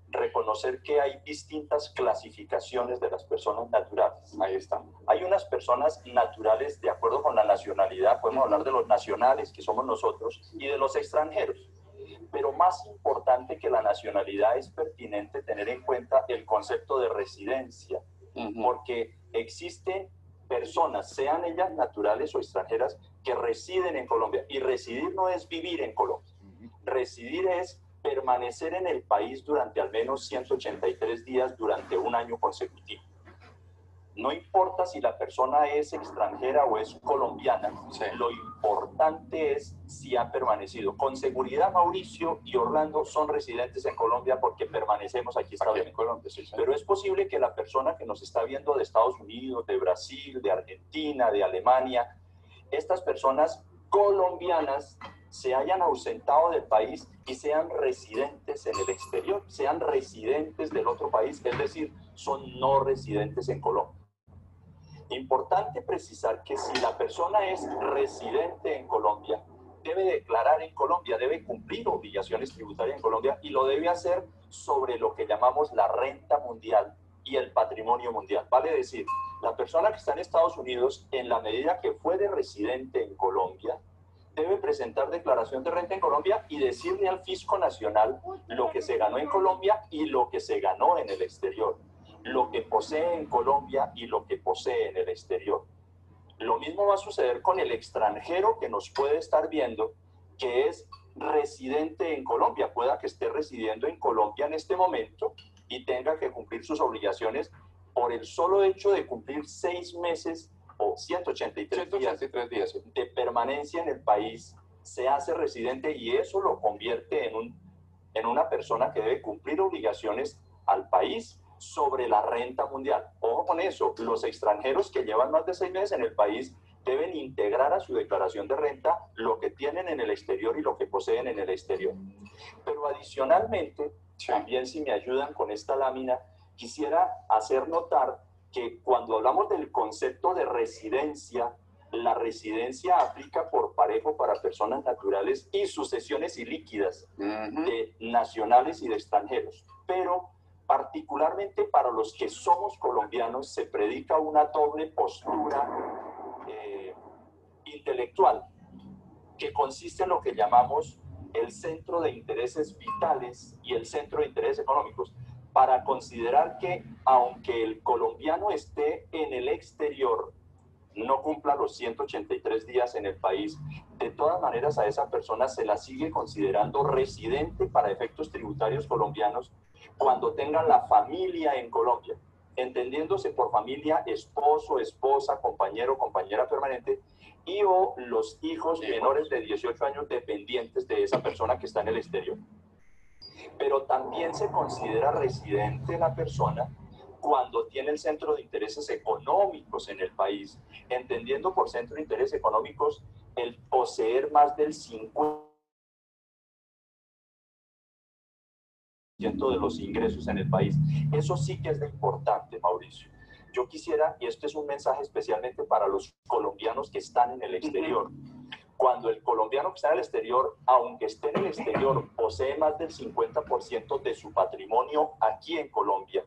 reconocer que hay distintas clasificaciones de las personas naturales. Ahí está. Hay unas personas naturales de acuerdo con la nacionalidad, podemos hablar de los nacionales, que somos nosotros, y de los extranjeros. Pero más importante que la nacionalidad es pertinente tener en cuenta el concepto de residencia, porque existen personas, sean ellas naturales o extranjeras, que residen en Colombia. Y residir no es vivir en Colombia. Residir es permanecer en el país durante al menos 183 días durante un año consecutivo. No importa si la persona es extranjera o es colombiana, lo importante es si ha permanecido. Con seguridad, Mauricio y Orlando son residentes en Colombia porque permanecemos aquí en Colombia. Pero es posible que la persona que nos está viendo de Estados Unidos, de Brasil, de Argentina, de Alemania, estas personas colombianas se hayan ausentado del país y sean residentes en el exterior, sean residentes del otro país, es decir, son no residentes en Colombia. Importante precisar que si la persona es residente en Colombia, debe declarar en Colombia, debe cumplir obligaciones tributarias en Colombia y lo debe hacer sobre lo que llamamos la renta mundial y el patrimonio mundial. Vale decir, la persona que está en Estados Unidos, en la medida que fue de residente en Colombia, debe presentar declaración de renta en Colombia y decirle al fisco nacional lo que se ganó en Colombia y lo que se ganó en el exterior, lo que posee en Colombia y lo que posee en el exterior. Lo mismo va a suceder con el extranjero que nos puede estar viendo, que es residente en Colombia, pueda que esté residiendo en Colombia en este momento y tenga que cumplir sus obligaciones por el solo hecho de cumplir 6 meses o 183 días de permanencia en el país, se hace residente y eso lo convierte en una persona que debe cumplir obligaciones al país sobre la renta mundial. Ojo con eso, los extranjeros que llevan más de 6 meses en el país deben integrar a su declaración de renta lo que tienen en el exterior y lo que poseen en el exterior. Pero adicionalmente, también si me ayudan con esta lámina, quisiera hacer notar que cuando hablamos del concepto de residencia, la residencia aplica por parejo para personas naturales y sucesiones ilíquidas de nacionales y de extranjeros. Pero particularmente para los que somos colombianos se predica una doble postura intelectual que consiste en lo que llamamos el centro de intereses vitales y el centro de intereses económicos, para considerar que aunque el colombiano esté en el exterior, no cumpla los 183 días en el país, de todas maneras a esa persona se la sigue considerando residente para efectos tributarios colombianos, cuando tengan la familia en Colombia, entendiéndose por familia esposo, esposa, compañero, compañera permanente, y o los hijos menores de 18 años dependientes de esa persona que está en el exterior. Pero también se considera residente la persona cuando tiene el centro de intereses económicos en el país, entendiendo por centro de intereses económicos el poseer más del 50% de los ingresos en el país. Eso sí que es de importante, Mauricio. Yo quisiera, y este es un mensaje especialmente para los colombianos que están en el exterior, cuando el colombiano que está en el exterior, aunque esté en el exterior, posee más del 50% de su patrimonio aquí en Colombia,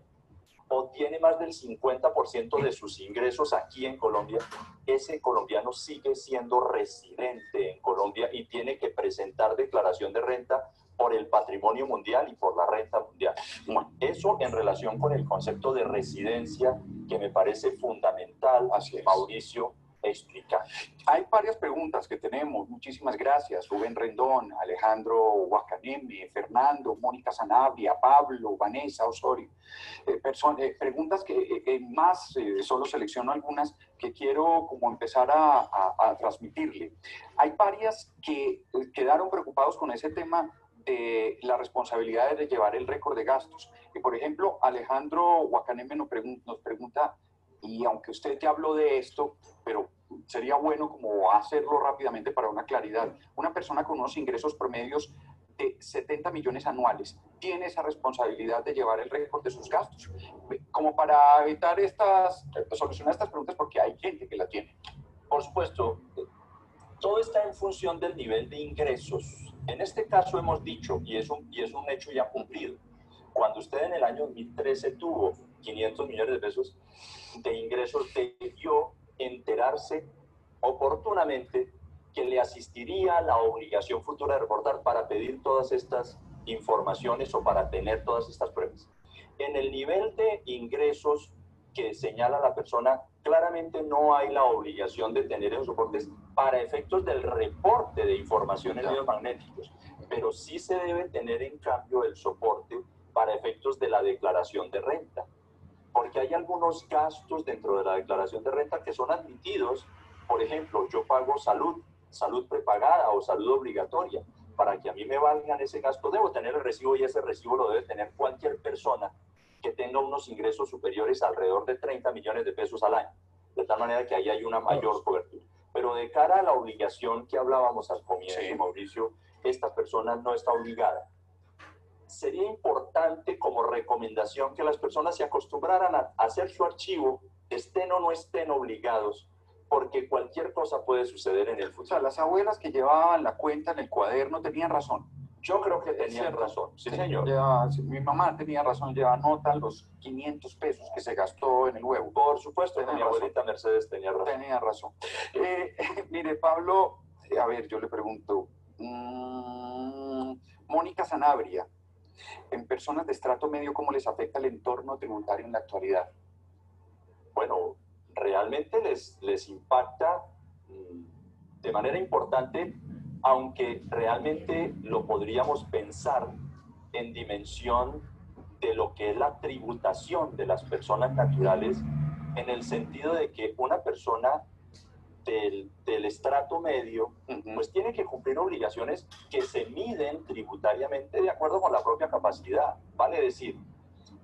o tiene más del 50% de sus ingresos aquí en Colombia, ese colombiano sigue siendo residente en Colombia y tiene que presentar declaración de renta por el patrimonio mundial y por la renta mundial. Bueno, eso en relación con el concepto de residencia que me parece fundamental, Mauricio, explicar. Hay varias preguntas que tenemos. Muchísimas gracias. Rubén Rendón, Alejandro Huacaneme, Fernando, Mónica Sanabria, Pablo, Vanessa Osorio. Preguntas que más, solo selecciono algunas que quiero como empezar a transmitirle. Hay varias que quedaron preocupados con ese tema de la responsabilidad de llevar el récord de gastos. Y por ejemplo, Alejandro Huacaneme nos pregunta, y aunque usted ya habló de esto, pero sería bueno como hacerlo rápidamente para una claridad. Una persona con unos ingresos promedios de 70 millones anuales tiene esa responsabilidad de llevar el récord de sus gastos. Como para evitar solucionar estas preguntas, porque hay gente que la tiene. Por supuesto, todo está en función del nivel de ingresos. En este caso hemos dicho, y es un hecho ya cumplido, cuando usted en el año 2013 tuvo 500 millones de pesos de ingresos, debió enterarse oportunamente que le asistiría la obligación futura de reportar para pedir todas estas informaciones o para tener todas estas pruebas. En el nivel de ingresos que señala la persona, claramente no hay la obligación de tener esos soportes para efectos del reporte de información en medios magnéticos, pero sí se debe tener en cambio el soporte para efectos de la declaración de renta, porque hay algunos gastos dentro de la declaración de renta que son admitidos. Por ejemplo, yo pago salud prepagada o salud obligatoria. Para que a mí me valgan ese gasto, debo tener el recibo, y ese recibo lo debe tener cualquier persona que tenga unos ingresos superiores a alrededor de 30 millones de pesos al año, de tal manera que ahí hay una mayor cobertura. Pero de cara a la obligación que hablábamos al comienzo, sí, Mauricio, esta persona no está obligada. Sería importante como recomendación que las personas se acostumbraran a hacer su archivo, estén o no estén obligados, porque cualquier cosa puede suceder en el futuro. O sea, las abuelas que llevaban la cuenta en el cuaderno tenían razón. Yo creo que tenían razón, sí, señor. Mi mamá tenía razón, lleva nota los 500 pesos que se gastó en el huevo. Por supuesto, mi abuelita Mercedes tenía razón. Tenía razón. Mire, Pablo, a ver, yo le pregunto, Mónica Sanabria, en personas de estrato medio, ¿cómo les afecta el entorno tributario en la actualidad? Bueno, realmente les impacta de manera importante, aunque realmente lo podríamos pensar en dimensión de lo que es la tributación de las personas naturales, en el sentido de que una persona del estrato medio, pues tiene que cumplir obligaciones que se miden tributariamente de acuerdo con la propia capacidad. Vale decir,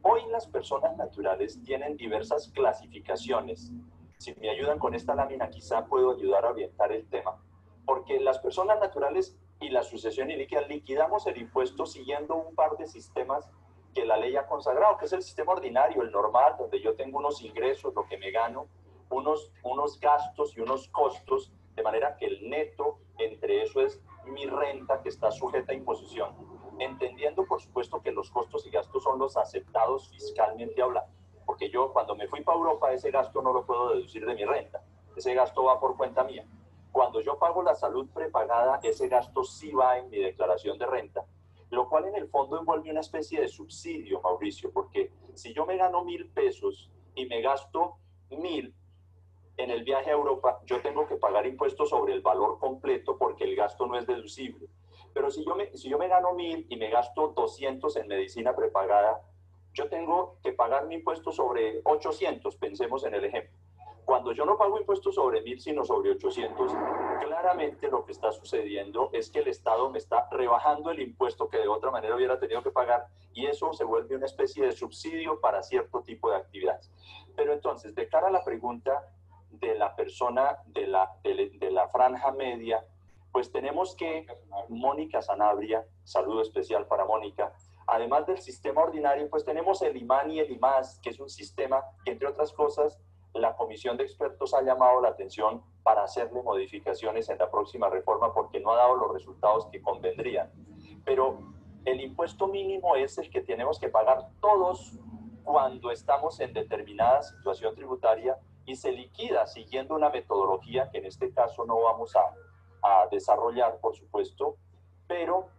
hoy las personas naturales tienen diversas clasificaciones. Si me ayudan con esta lámina, quizá puedo ayudar a orientar el tema. Porque las personas naturales y la sucesión ilíquida liquidamos el impuesto siguiendo un par de sistemas que la ley ha consagrado, que es el sistema ordinario, el normal, donde yo tengo unos ingresos, lo que me gano, unos gastos y unos costos, de manera que el neto entre eso es mi renta que está sujeta a imposición, entendiendo por supuesto que los costos y gastos son los aceptados fiscalmente hablando, porque yo cuando me fui para Europa ese gasto no lo puedo deducir de mi renta, ese gasto va por cuenta mía. Cuando yo pago la salud prepagada, ese gasto sí va en mi declaración de renta, lo cual en el fondo envuelve una especie de subsidio, Mauricio, porque si yo me gano 1.000 pesos y me gasto 1.000 en el viaje a Europa, yo tengo que pagar impuestos sobre el valor completo porque el gasto no es deducible. Pero si yo me gano 1.000 y me gasto 200 en medicina prepagada, yo tengo que pagar mi impuesto sobre 800, pensemos en el ejemplo. Cuando yo no pago impuestos sobre 1.000, sino sobre 800, claramente lo que está sucediendo es que el Estado me está rebajando el impuesto que de otra manera hubiera tenido que pagar, y eso se vuelve una especie de subsidio para cierto tipo de actividades. Pero entonces, de cara a la pregunta de la persona de la franja media, pues tenemos que Mónica Sanabria, saludo especial para Mónica, además del sistema ordinario, pues tenemos el IMAN y el IMAS, que es un sistema que, entre otras cosas, la comisión de expertos ha llamado la atención para hacerle modificaciones en la próxima reforma porque no ha dado los resultados que convendrían. Pero el impuesto mínimo es el que tenemos que pagar todos cuando estamos en determinada situación tributaria y se liquida siguiendo una metodología que en este caso no vamos a desarrollar, por supuesto, pero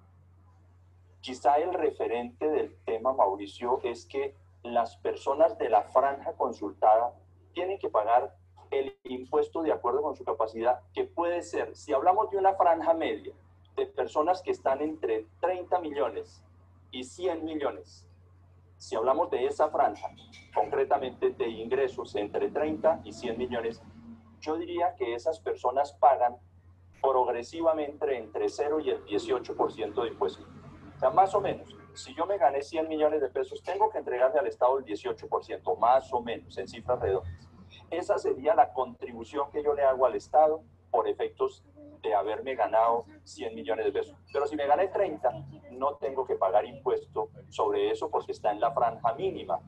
quizá el referente del tema, Mauricio, es que las personas de la franja consultada tienen que pagar el impuesto de acuerdo con su capacidad, que puede ser, si hablamos de una franja media, de personas que están entre 30 millones y 100 millones, si hablamos de esa franja, concretamente de ingresos entre 30 y 100 millones, yo diría que esas personas pagan progresivamente entre 0 y el 18% de impuestos. O sea, más o menos, si yo me gané 100 millones de pesos, tengo que entregarle al Estado el 18%, más o menos, en cifras redondas. Esa sería la contribución que yo le hago al Estado por efectos de haberme ganado 100 millones de pesos. Pero si me gané 30, no tengo que pagar impuesto sobre eso porque está en la franja mínima.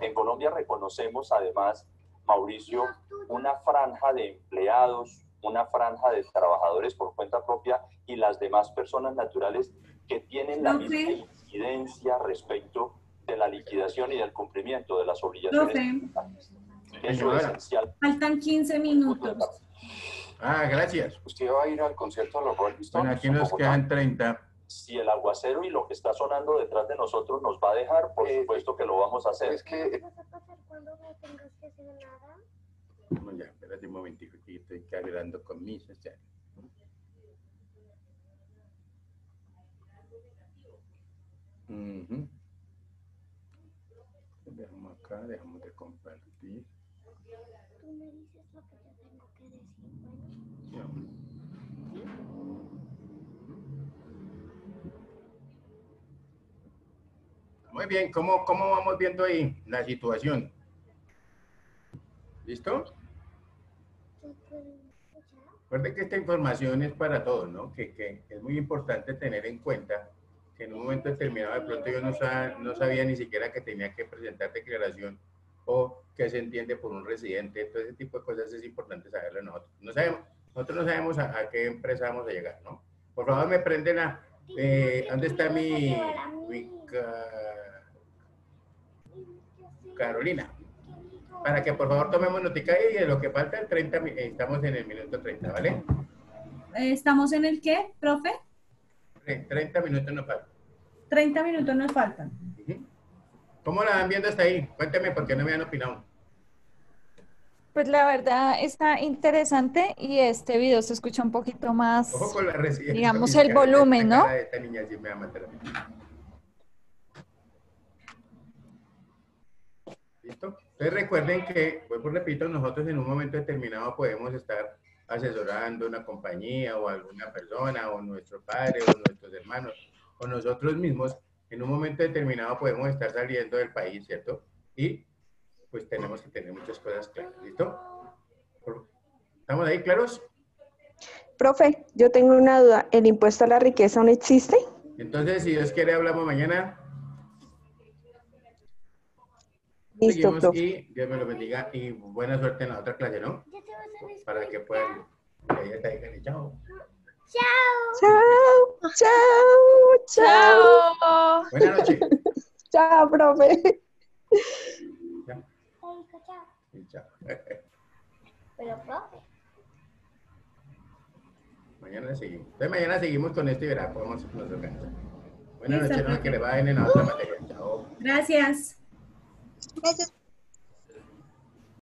En Colombia reconocemos además, Mauricio, una franja de empleados, una franja de trabajadores por cuenta propia y las demás personas naturales que tienen la misma incidencia respecto de la liquidación y del cumplimiento de las obligaciones. Eso es esencial. Faltan 15 minutos. Gracias. Usted va a ir al concierto de los Rolling Stones. Bueno, aquí nos quedan 30. Si el aguacero y lo que está sonando detrás de nosotros nos va a dejar, por supuesto que lo vamos a hacer. Es que... No, ya, espérate un momentico, que estoy hablando con mis sociales. Dejamos acá, dejamos de compartir. Tú me dices lo que yo tengo que decir, bueno. Muy bien, ¿cómo vamos viendo ahí la situación? ¿Listo? Recuerden que esta información es para todos, ¿no? Que es muy importante tener en cuenta que en un momento determinado de pronto yo no sabía ni siquiera que tenía que presentar declaración o que se entiende por un residente. Todo ese tipo de cosas es importante saberlo nosotros. Nosotros no sabemos a qué empresa vamos a llegar, ¿no? Por favor, me prenden ¿dónde está mi Carolina? Para que por favor tomemos notica y de lo que falta el 30, estamos en el minuto 30, ¿vale? ¿Estamos en el qué, profe? 30 minutos nos faltan. 30 minutos nos faltan. ¿Cómo la van viendo hasta ahí? Cuénteme por qué no me han opinado. Pues la verdad está interesante y este video se escucha un poquito más, ojo con la residencia, digamos, el volumen, ¿no? Esta niña sí me va a matar. ¿Listo? Entonces recuerden que, vuelvo repito, nosotros en un momento determinado podemos estar asesorando una compañía o alguna persona o nuestro padre o nuestros hermanos o nosotros mismos. En un momento determinado podemos estar saliendo del país, ¿cierto? Y pues tenemos que tener muchas cosas claras, ¿listo? ¿Estamos ahí claros? Profe, yo tengo una duda. ¿El impuesto a la riqueza no existe? Entonces, si Dios quiere, hablamos mañana. Listo, seguimos y Dios me lo bendiga y buena suerte en la otra clase, ¿no? Para que puedan. Ella está ahí, chao. Chao. Chao. Chao. Buenas noches. Chao, profe. Chao. Pero, profe. Mañana seguimos. Entonces mañana seguimos con esto y verá, podemos nos organizar. Buenas noches, ¿no? Que le vayan en la otra materia. Chao. Gracias. Gracias.